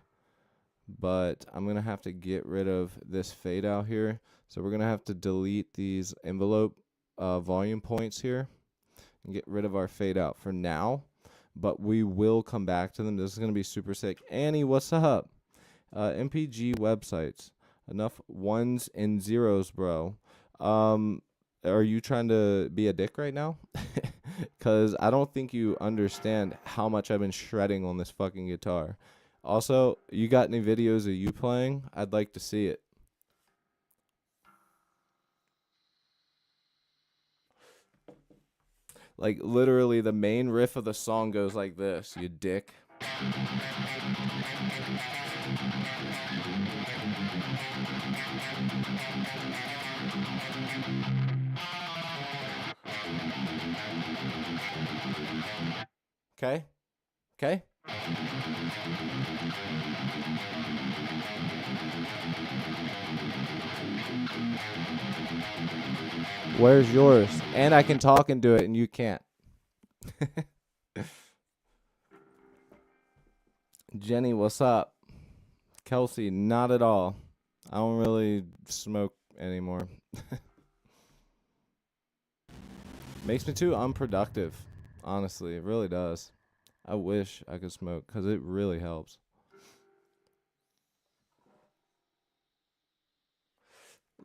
but I'm going to have to get rid of this fade out here. So we're going to have to delete these envelope volume points here and get rid of our fade out for now, but we will come back to them. This is going to be super sick. Annie, what's up? MPG websites. Enough ones and zeros, bro. Are you trying to be a dick right now? Because I don't think you understand how much I've been shredding on this fucking guitar. Also, you got any videos of you playing? I'd like to see it. Like, literally, the main riff of the song goes like this, you dick. Okay? Okay? Where's yours? And I can talk and do it, and you can't. Jenny, what's up? Kelsey, not at all. I don't really smoke anymore. Makes me too unproductive. Honestly, it really does. I wish I could smoke because it really helps.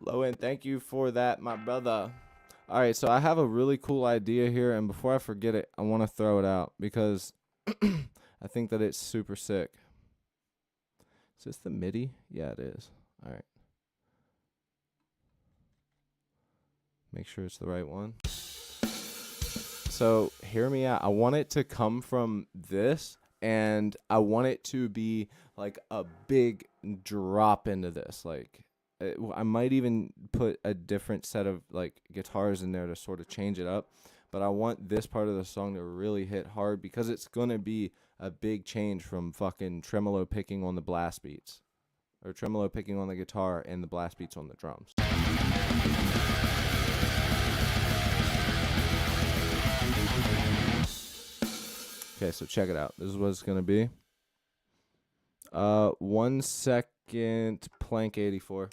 Lowen, thank you for that, my brother. All right, so I have a really cool idea here, and before I forget it, I want to throw it out because I think that it's super sick. Is this the MIDI? Yeah, it is. All right. Make sure it's the right one. So hear me out. I want it to come from this and I want it to be like a big drop into this. Like I might even put a different set of like guitars in there to sort of change it up. But I want this part of the song to really hit hard because it's gonna be a big change from fucking tremolo picking on the blast beats, or tremolo picking on the guitar and the blast beats on the drums. Okay, so check it out. This is what it's gonna be. 1 second, plank 84.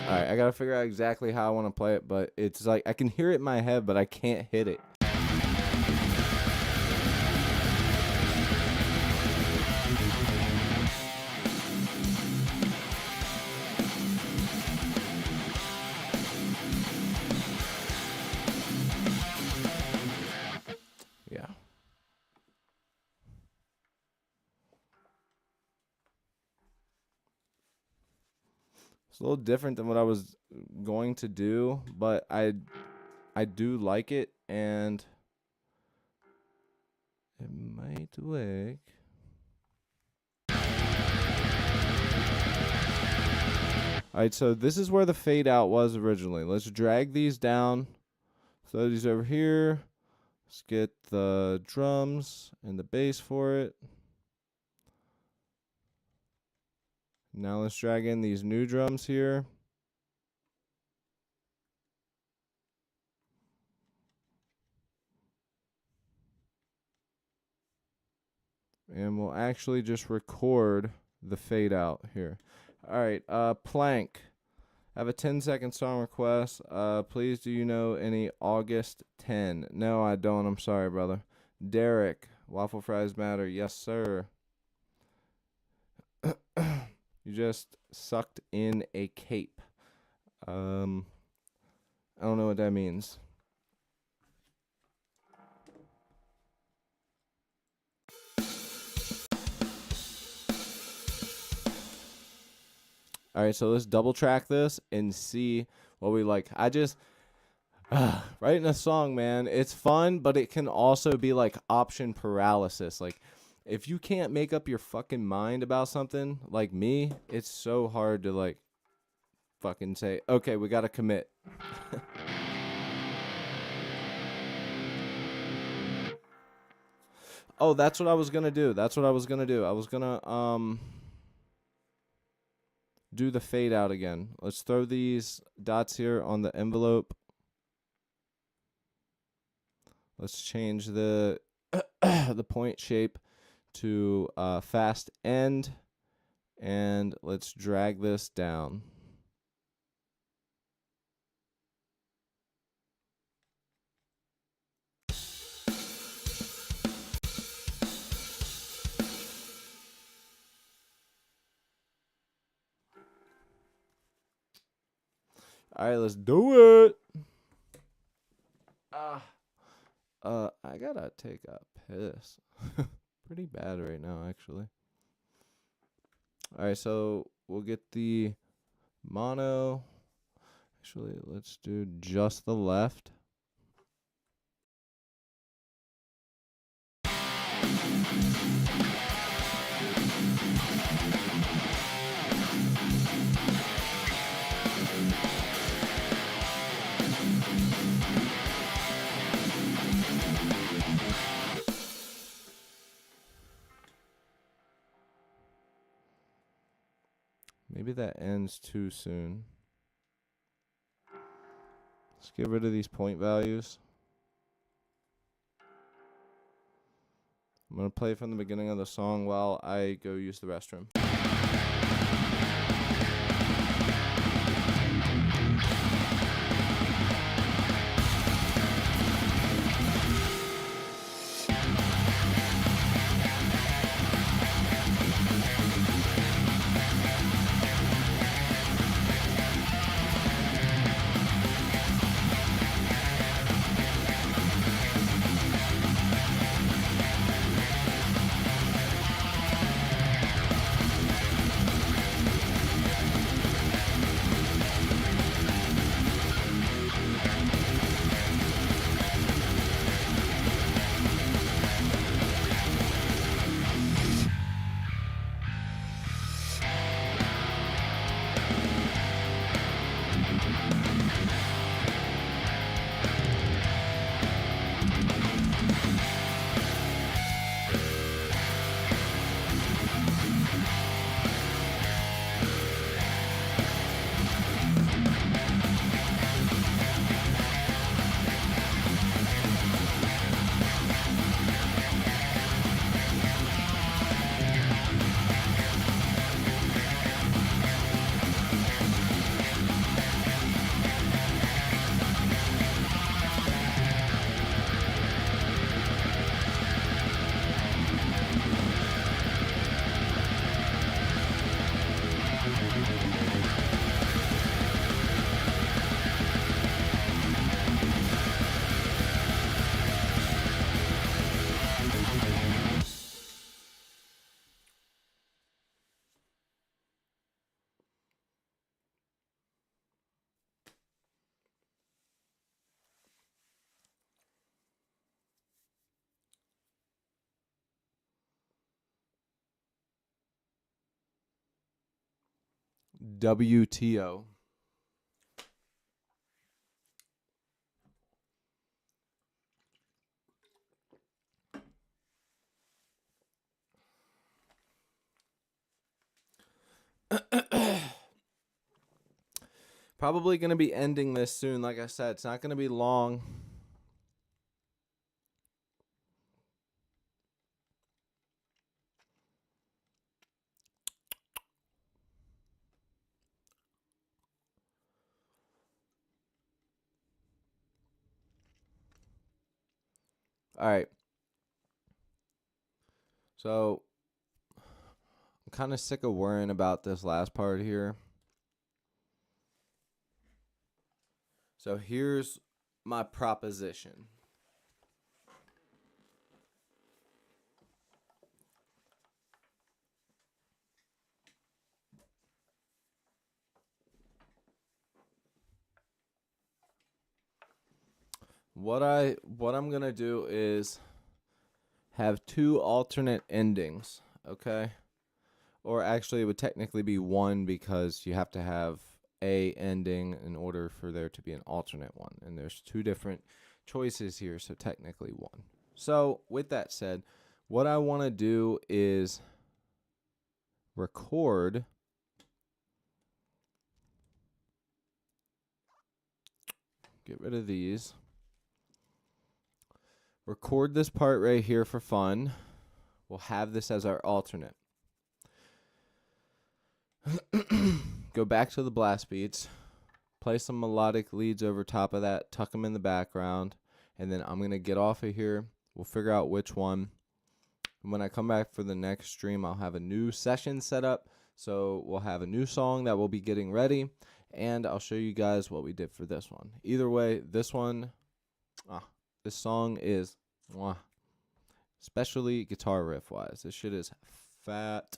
All right, I gotta figure out exactly how I want to play it, but it's like I can hear it in my head, but I can't hit it. Yeah. It's a little different than what I was going to do, but I do like it, and it might work. All right, so this is where the fade out was originally. Let's drag these down. Throw these over here. Let's get the drums and the bass for it. Now let's drag in these new drums here. And we'll actually just record the fade out here. All right, Plank. I have a 10-second song request. Please, do you know any August 10? No, I don't. I'm sorry, brother. Derek, Waffle Fries Matter. Yes, sir. You just sucked in a cape. I don't know what that means. All right, so let's double track this and see what we like. I just writing a song, man. It's fun, but it can also be like option paralysis. Like if you can't make up your fucking mind about something, like me, it's so hard to like fucking say, okay, we got to commit. Oh, that's what I was going to do. I was going to do the fade out again. Let's throw these dots here on the envelope. Let's change the the point shape to fast end, and let's drag this down. All right, let's do it. I gotta take a piss. Pretty bad right now, actually. All right, so we'll get the mono. Actually, let's do just the left. Maybe that ends too soon. Let's get rid of these point values. I'm going to play from the beginning of the song while I go use the restroom. WTO. Probably going to be ending this soon. Like I said, it's not going to be long. All right. So I'm kind of sick of worrying about this last part here. So here's my proposition. What I'm going to do is have two alternate endings, okay? Or actually it would technically be one because you have to have a ending in order for there to be an alternate one. And there's two different choices here, so technically one. So with that said, what I want to do is record get rid of these. Record this part right here for fun. We'll have this as our alternate. Go back to the blast beats. Play some melodic leads over top of that. Tuck them in the background. And then I'm going to get off of here. We'll figure out which one. And when I come back for the next stream, I'll have a new session set up. So we'll have a new song that we'll be getting ready. And I'll show you guys what we did for this one. Either way, this one... this song is, especially guitar riff wise. This shit is fat.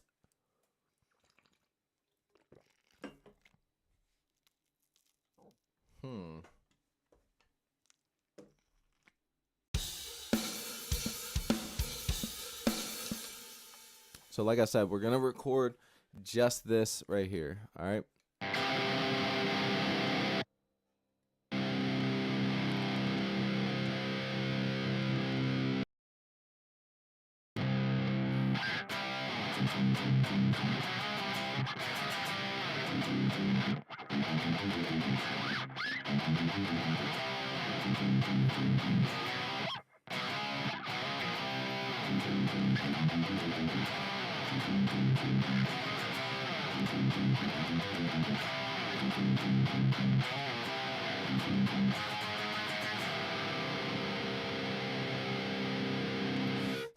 So like I said, we're going to record just this right here. All right.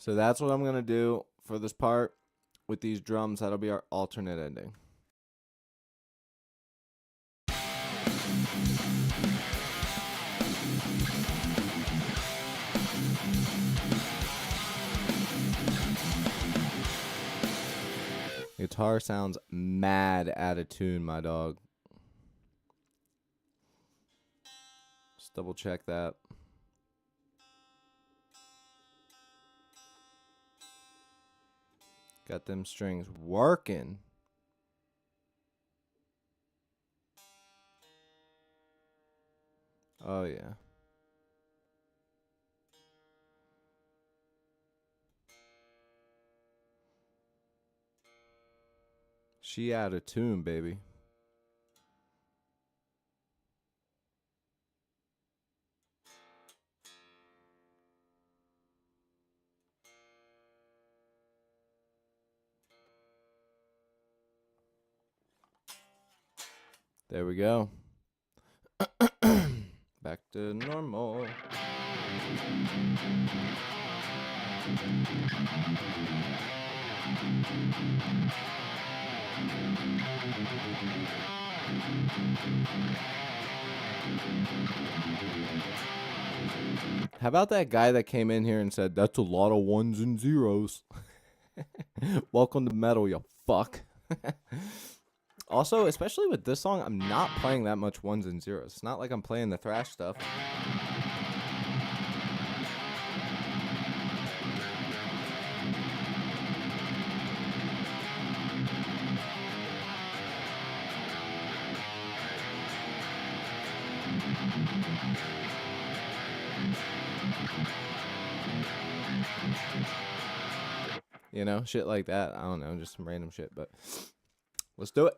So that's what I'm going to do for this part with these drums. That'll be our alternate ending. Guitar sounds mad out of tune, my dog. Just double check that. Got them strings working. Oh, yeah. She out of tune, baby. There we go. Back to normal. How about that guy that came in here and said, "That's a lot of ones and zeros." Welcome to metal, you fuck. Also, especially with this song, I'm not playing that much ones and zeros. It's not like I'm playing the thrash stuff. You know, shit like that. I don't know, just some random shit, but let's do it.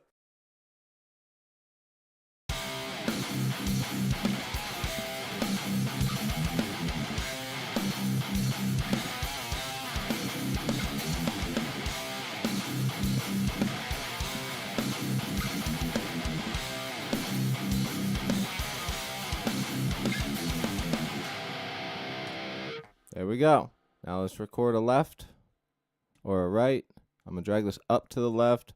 There we go. Now let's record a left or a right. I'm going to drag this up to the left.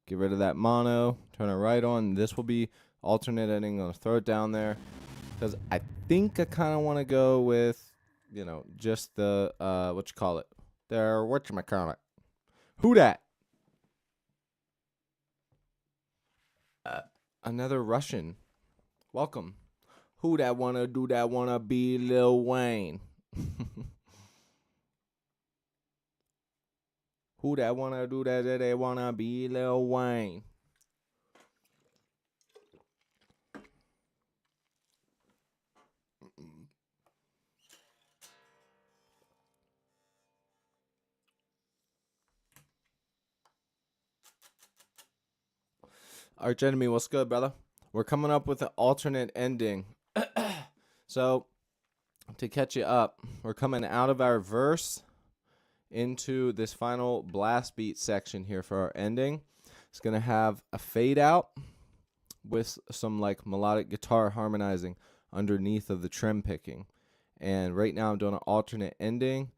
Get rid of that mono. Turn it right on. This will be alternate ending. I'm going to throw it down there. Because I think I kind of want to go with, you know, just the, what you call it? There, whatchamacallit? Who dat? Another Russian. Welcome. Who that wanna do that wanna be Lil Wayne? Who that wanna do that they wanna be Lil Wayne? Arch Enemy, what's good, brother? We're coming up with an alternate ending. So, to catch you up, we're coming out of our verse into this final blast beat section here for our ending. It's going to have a fade out with some like melodic guitar harmonizing underneath of the trem picking. And right now I'm doing an alternate ending,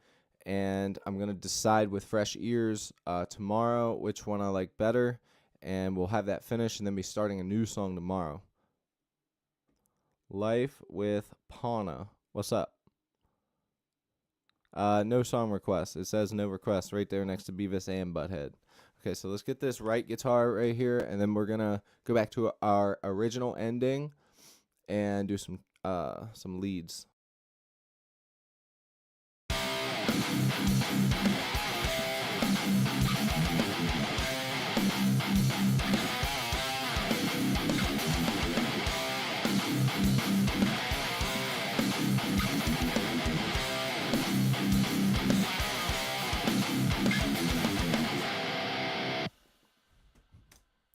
and I'm going to decide with fresh ears tomorrow which one I like better, and we'll have that finished and then be starting a new song tomorrow. Life with Pana. What's up? No song requests. It says no requests right there next to Beavis and Butthead. Okay, so let's get this right guitar right here, and then we're gonna go back to our original ending and do some leads.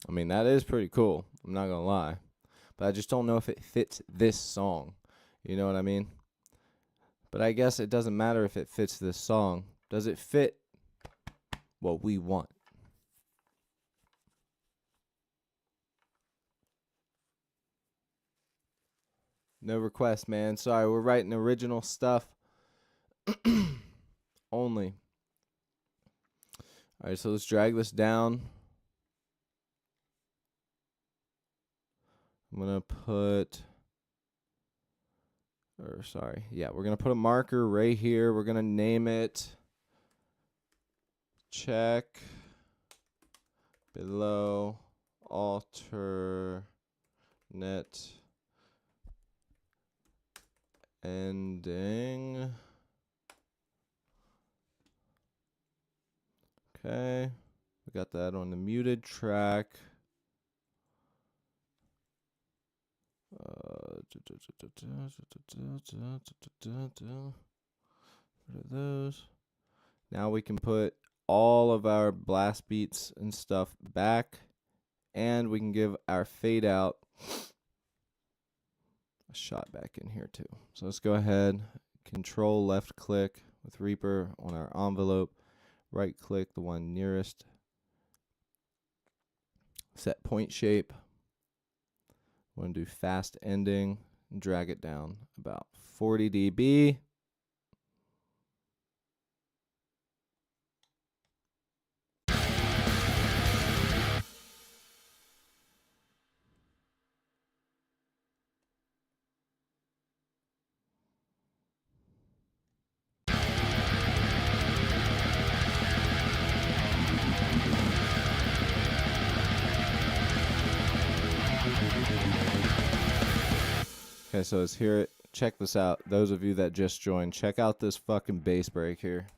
I mean, that is pretty cool. I'm not gonna lie, but I just don't know if it fits this song. You know what I mean? But I guess it doesn't matter if it fits this song. Does it fit what we want? No request, man. Sorry, we're writing original stuff only. All right, so let's drag this down. I'm going to put, we're going to put a marker right here. We're going to name it check below alternate ending. Okay, we got that on the muted track. What are those? Now we can put all of our blast beats and stuff back, and we can give our fade out a shot back in here too. So let's go ahead, control left click with Reaper on our envelope, right click the one nearest, set point shape. We're going to do fast ending and drag it down about 40 dB. Okay, so let's hear it. Check this out. Those of you that just joined, check out this fucking bass break here.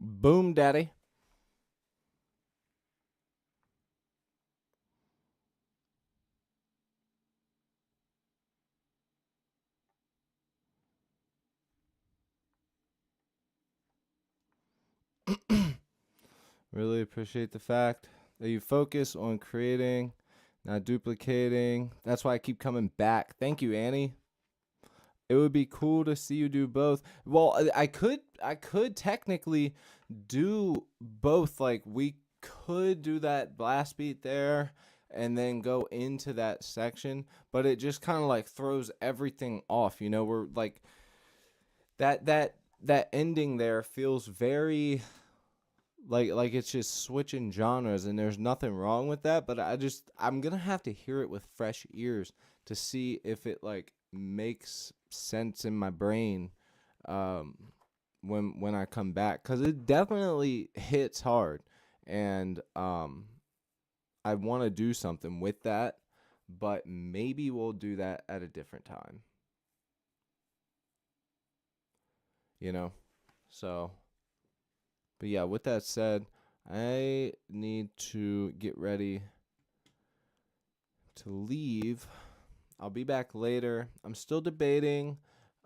Boom, daddy. Really appreciate the fact that you focus on creating, not duplicating. That's why I keep coming back. Thank you, Annie. It would be cool to see you do both. Well, I could technically do both. Like we could do that blast beat there and then go into that section, but it just kind of like throws everything off. We're like that ending there feels very like it's just switching genres, and there's nothing wrong with that, but I'm gonna have to hear it with fresh ears to see if it like makes sense in my brain um when I come back, because it definitely hits hard, and I want to do something with that, but maybe we'll do that at a different time, you know so. But yeah, with that said, I need to get ready to leave. I'll be back later. I'm still debating.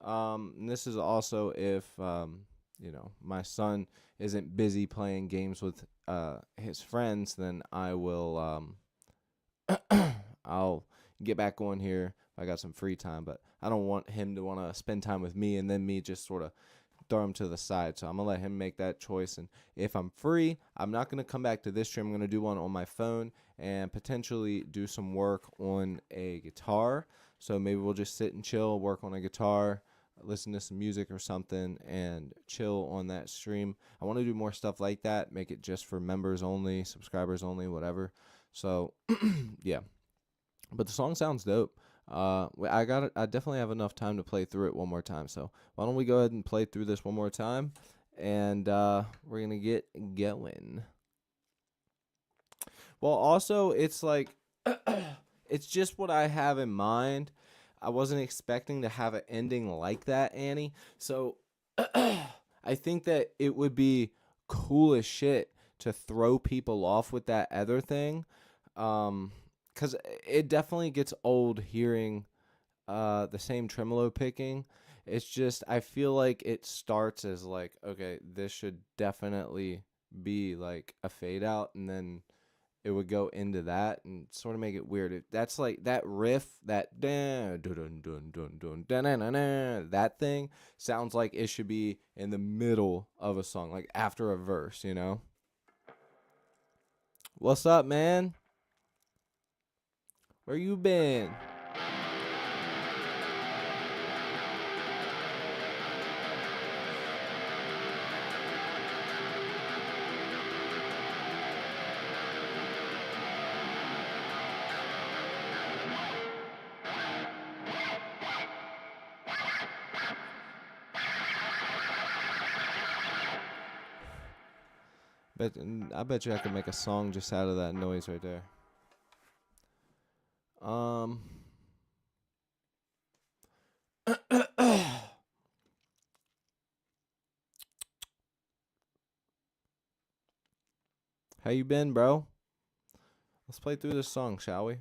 And this is also if my son isn't busy playing games with his friends, then I will I'll get back on here if I got some free time. But I don't want him to want to spend time with me and then me just sort of throw him to the side. So I'm going to let him make that choice. And if I'm free, I'm not going to come back to this stream. I'm going to do one on my phone and potentially do some work on a guitar. So maybe we'll just sit and chill, work on a guitar, listen to some music or something, and chill on that stream. I want to do more stuff like that, make it just for members only, subscribers only, whatever. So yeah, but the song sounds dope. I got it. I definitely have enough time to play through it one more time. So why don't we go ahead and play through this one more time, and we're gonna get going. Well, also it's like it's just what I have in mind. I wasn't expecting to have an ending like that, Annie. So I think that it would be cool as shit to throw people off with that other thing. Because it definitely gets old hearing the same tremolo picking. It's just, I feel like it starts as like, okay, this should definitely be like a fade out, and then it would go into that and sort of make it weird. That's like that riff, that dun dun dun dun dun dun, that thing sounds like it should be in the middle of a song, like after a verse. What's up, man? Where you been? I bet you I could make a song just out of that noise right there. How you been, bro? Let's play through this song, shall we?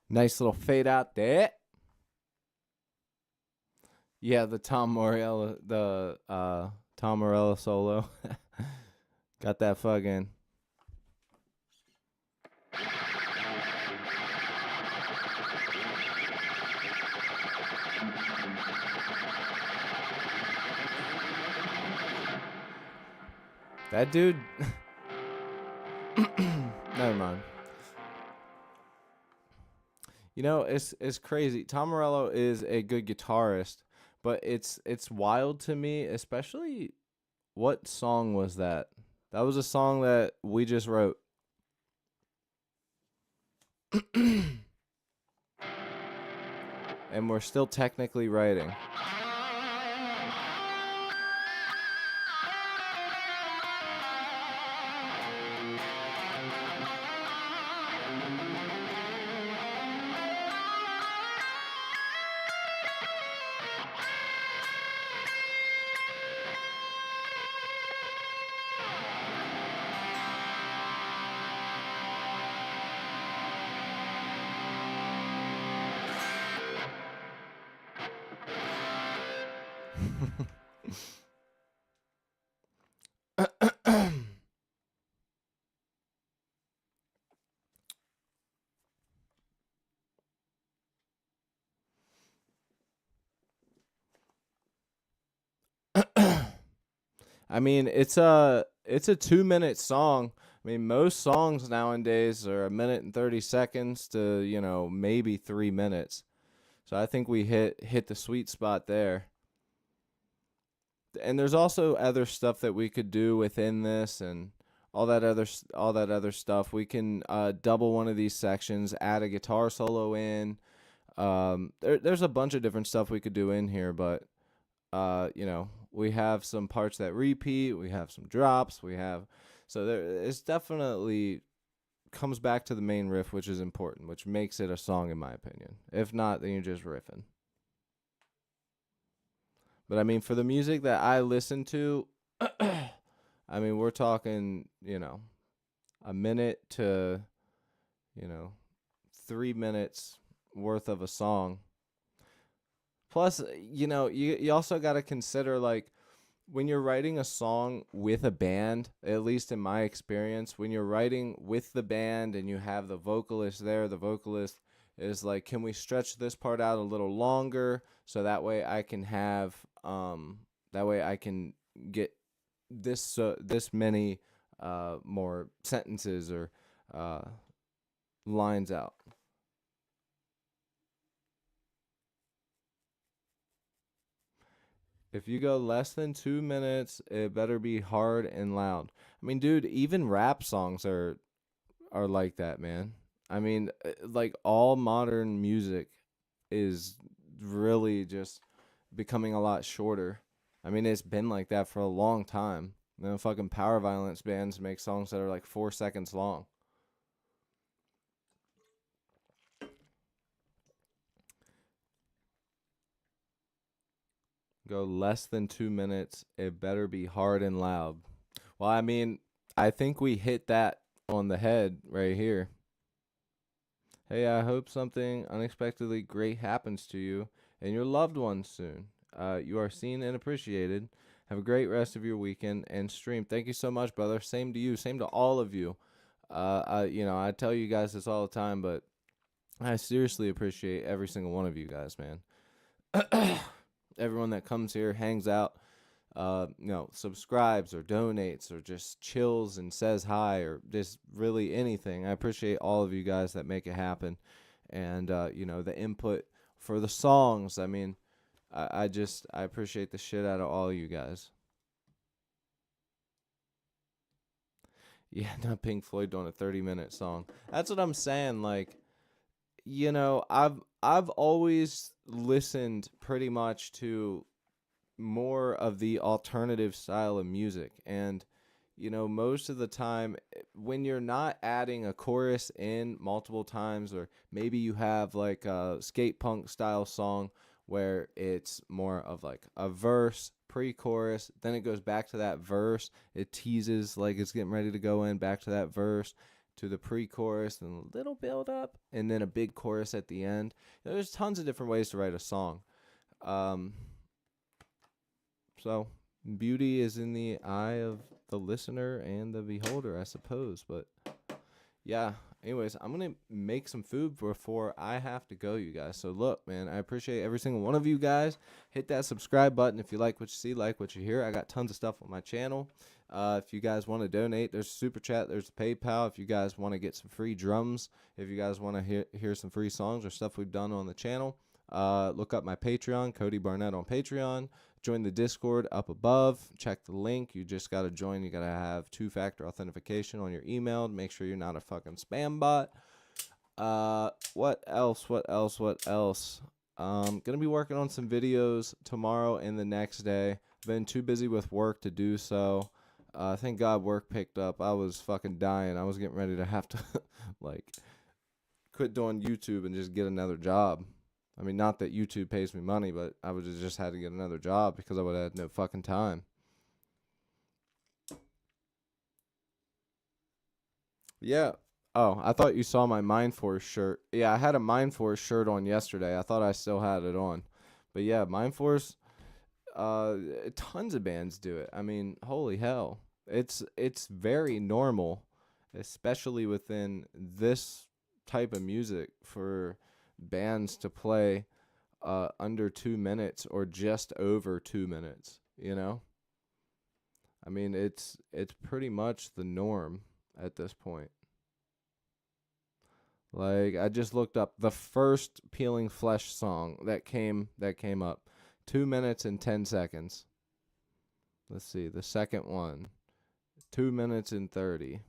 Nice little fade out there. Yeah, the Tom Morello solo. Got that fucking. That dude. Never mind. You know, it's crazy. Tom Morello is a good guitarist, but it's wild to me, especially what song was that? That was a song that we just wrote. And we're still technically writing. I mean, it's a 2 minute song. I mean, most songs nowadays are a minute and 30 seconds to maybe 3 minutes. So I think we hit the sweet spot there. And there's also other stuff that we could do within this and all that other stuff. We can double one of these sections, add a guitar solo in. There's a bunch of different stuff we could do in here, but we have some parts that repeat, we have some drops, so it's definitely comes back to the main riff, which is important, which makes it a song in my opinion. If not, then you're just riffing. But I mean, for the music that I listen to, I mean, we're talking, a minute to, you know, 3 minutes worth of a song. Plus, you also got to consider, like, when you're writing a song with a band, at least in my experience, when you're writing with the band and you have the vocalist there, the vocalist is like, can we stretch this part out a little longer so that way I can get this many more sentences or uh, lines out. If you go less than 2 minutes, it better be hard and loud. I mean, dude, even rap songs are like that, man. I mean, like all modern music is really just becoming a lot shorter. I mean, it's been like that for a long time. Fucking power violence bands make songs that are like 4 seconds long. Go less than 2 minutes, it better be hard and loud. Well, I mean, I think we hit that on the head right here. Hey, I hope something unexpectedly great happens to you and your loved ones soon. You are seen and appreciated. Have a great rest of your weekend and stream. Thank you so much, brother. Same to you. Same to all of you. I tell you guys this all the time, but I seriously appreciate every single one of you guys, man. Everyone that comes here, hangs out, subscribes or donates or just chills and says hi or just really anything. I appreciate all of you guys that make it happen. And, the input for the songs. I mean, I appreciate the shit out of all you guys. Yeah, not Pink Floyd doing a 30-minute song. That's what I'm saying. Like, I've always listened pretty much to more of the alternative style of music, and most of the time when you're not adding a chorus in multiple times, or maybe you have like a skate punk style song where it's more of like a verse, pre-chorus, then it goes back to that verse. It teases like it's getting ready to go in back to that verse, to the pre-chorus, and a little build up, and then a big chorus at the end. There's tons of different ways to write a song. Um, so beauty is in the eye of the listener and the beholder, I suppose. But yeah, anyways, I'm going to make some food before I have to go, you guys. So look, man, I appreciate every single one of you guys. Hit that subscribe button if you like what you see, like what you hear. I got tons of stuff on my channel. If you guys want to donate, there's Super Chat, there's PayPal. If you guys want to get some free drums, if you guys want to hear some free songs or stuff we've done on the channel, look up my Patreon, Cody Barnett on Patreon. Join the Discord up above. Check the link. You just got to join. You got to have two-factor authentication on your email to make sure you're not a fucking spam bot. What else? Going to be working on some videos tomorrow and the next day. Been too busy with work to do so. Thank God work picked up. I was fucking dying. I was getting ready to have to like quit doing YouTube and just get another job. I mean, not that YouTube pays me money, but I would have just had to get another job because I would have had no fucking time. Yeah. Oh, I thought you saw my Mind Force shirt. Yeah, I had a Mind Force shirt on yesterday. I thought I still had it on. But yeah, Mind Force, tons of bands do it. I mean, holy hell. It's very normal, especially within this type of music, for bands to play under 2 minutes or just over 2 minutes. I mean, it's pretty much the norm at this point. Like, I just looked up the first Peeling Flesh song that came up, 2 minutes and 10 seconds. Let's see, the second one, 2 minutes and 30.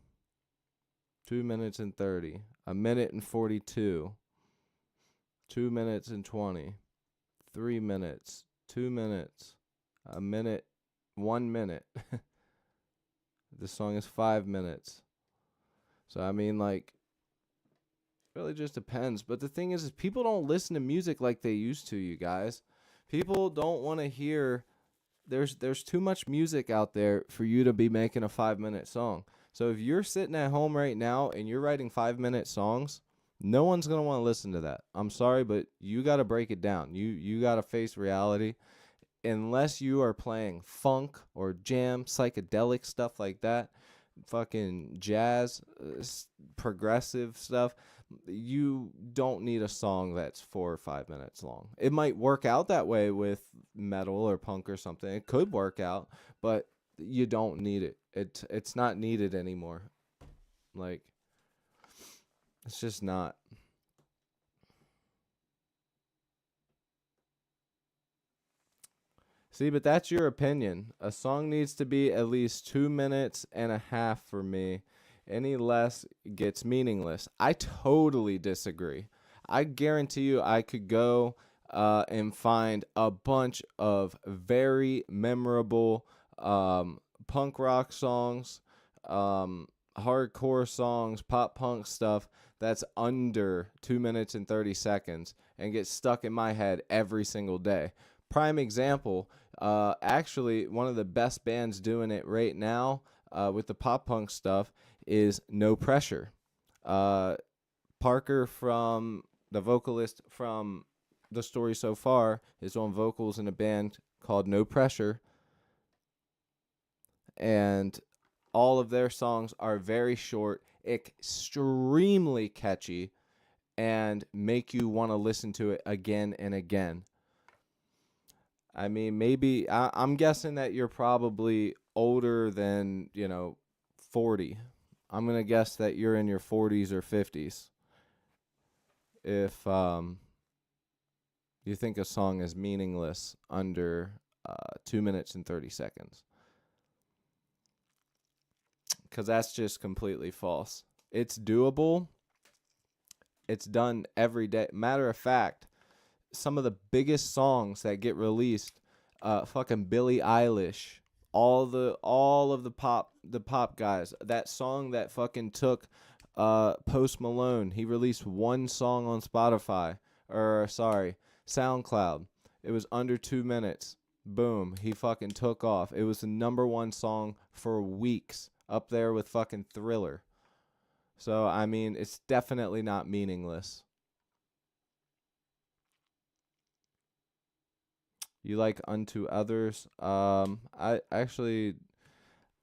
2 minutes and 30. A minute and 42. 2 minutes and 20. 3 minutes. 2 minutes. A minute. 1 minute. This song is 5 minutes. So, I mean, like, it really just depends. But the thing is people don't listen to music like they used to, you guys. People don't want to hear. There's too much music out there for you to be making a 5-minute song. So if you're sitting at home right now and you're writing 5-minute songs, no one's going to want to listen to that. I'm sorry, but you got to break it down. You got to face reality. Unless you are playing funk or jam, psychedelic stuff like that, fucking jazz, progressive stuff, you don't need a song that's 4 or 5 minutes long. It might work out that way with metal or punk or something. It could work out, but you don't need it. It's not needed anymore. Like, it's just not. See, but that's your opinion. A song needs to be at least 2.5 minutes for me. Any less gets meaningless. I totally disagree. I guarantee you I could go and find a bunch of very memorable punk rock songs, hardcore songs, pop punk stuff that's under 2 minutes and 30 seconds and get stuck in my head every single day. Prime example, actually, one of the best bands doing it right now with the pop punk stuff is No Pressure. Parker, from the vocalist from The Story So Far, is on vocals in a band called No Pressure. And all of their songs are very short, extremely catchy, and make you want to listen to it again and again. I mean, maybe I'm guessing that you're probably older than, 40. I'm going to guess that you're in your 40s or 50s. If you think a song is meaningless under 2 minutes and 30 seconds. Because that's just completely false. It's doable. It's done every day. Matter of fact, some of the biggest songs that get released, fucking Billie Eilish, all of the pop guys. That song that fucking took Post Malone. He released one song on Spotify, or sorry, SoundCloud. It was under 2 minutes. Boom, he fucking took off. It was the number one song for weeks, up there with fucking Thriller. So I mean, it's definitely not meaningless. You like Unto Others? I actually,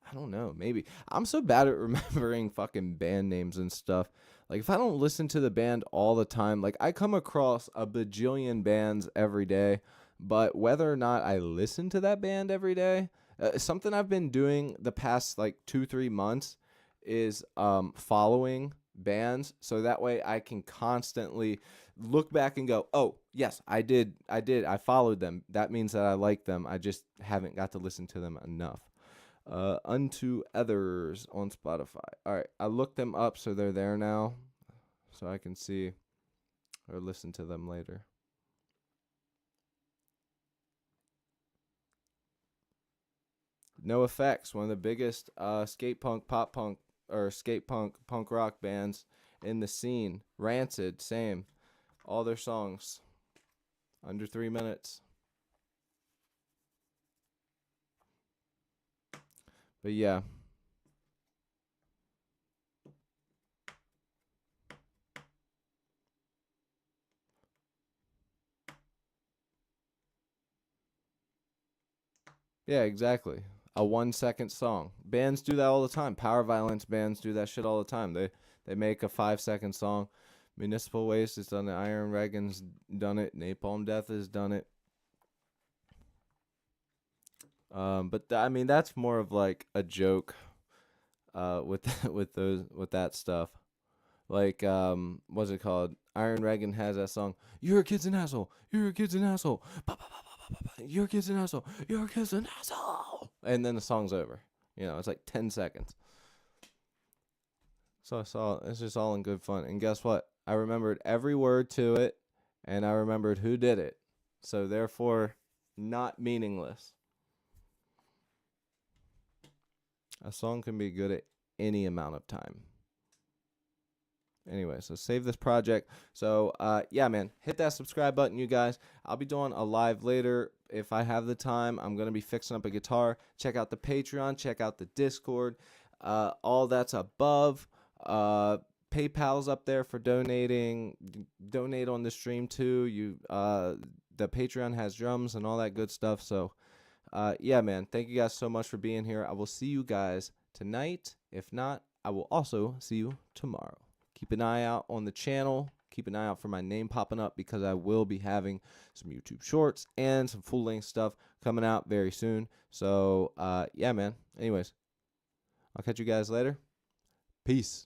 I don't know. Maybe I'm so bad at remembering fucking band names and stuff. Like if I don't listen to the band all the time, like I come across a bajillion bands every day, but whether or not I listen to that band every day, something I've been doing the past like 2-3 months is following bands, so that way I can constantly look back and go, oh yes, I followed them. That means that I like them. I just haven't got to listen to them enough. Unto Others on Spotify. All right, I looked them up, so they're there now, so I can see or listen to them later. No Effects, one of the biggest skate punk, pop punk, or skate punk, punk rock bands in the scene. Rancid, same. All their songs under 3 minutes. But yeah. Yeah, exactly. A 1 second song. Bands do that all the time. Power violence bands do that shit all the time. They make a 5 second song. Municipal Waste has done it. Iron Reagan's done it. Napalm Death has done it. I mean that's more of like a joke. With with that stuff. Like what's it called? Iron Reagan has that song. You're a kid's an asshole. You're a kid's an asshole. You're a kid's an asshole. You're a kid's an asshole. And then the song's over. You know, it's like 10 seconds. So I saw it's just all in good fun. And guess what? I remembered every word to it, and I remembered who did it. So therefore, not meaningless. A song can be good at any amount of time. Anyway, so save this project. So yeah, man, hit that subscribe button, you guys. I'll be doing a live later if I have the time. I'm gonna be fixing up a guitar. Check out the Patreon. Check out the Discord. All that's above. PayPal's up there for donating. Donate on the stream too. The Patreon has drums and all that good stuff. So yeah, man, thank you guys so much for being here. I will see you guys tonight. If not, I will also see you tomorrow. Keep an eye out on the channel. Keep an eye out for my name popping up because I will be having some YouTube shorts and some full-length stuff coming out very soon. So, yeah, man. Anyways, I'll catch you guys later. Peace.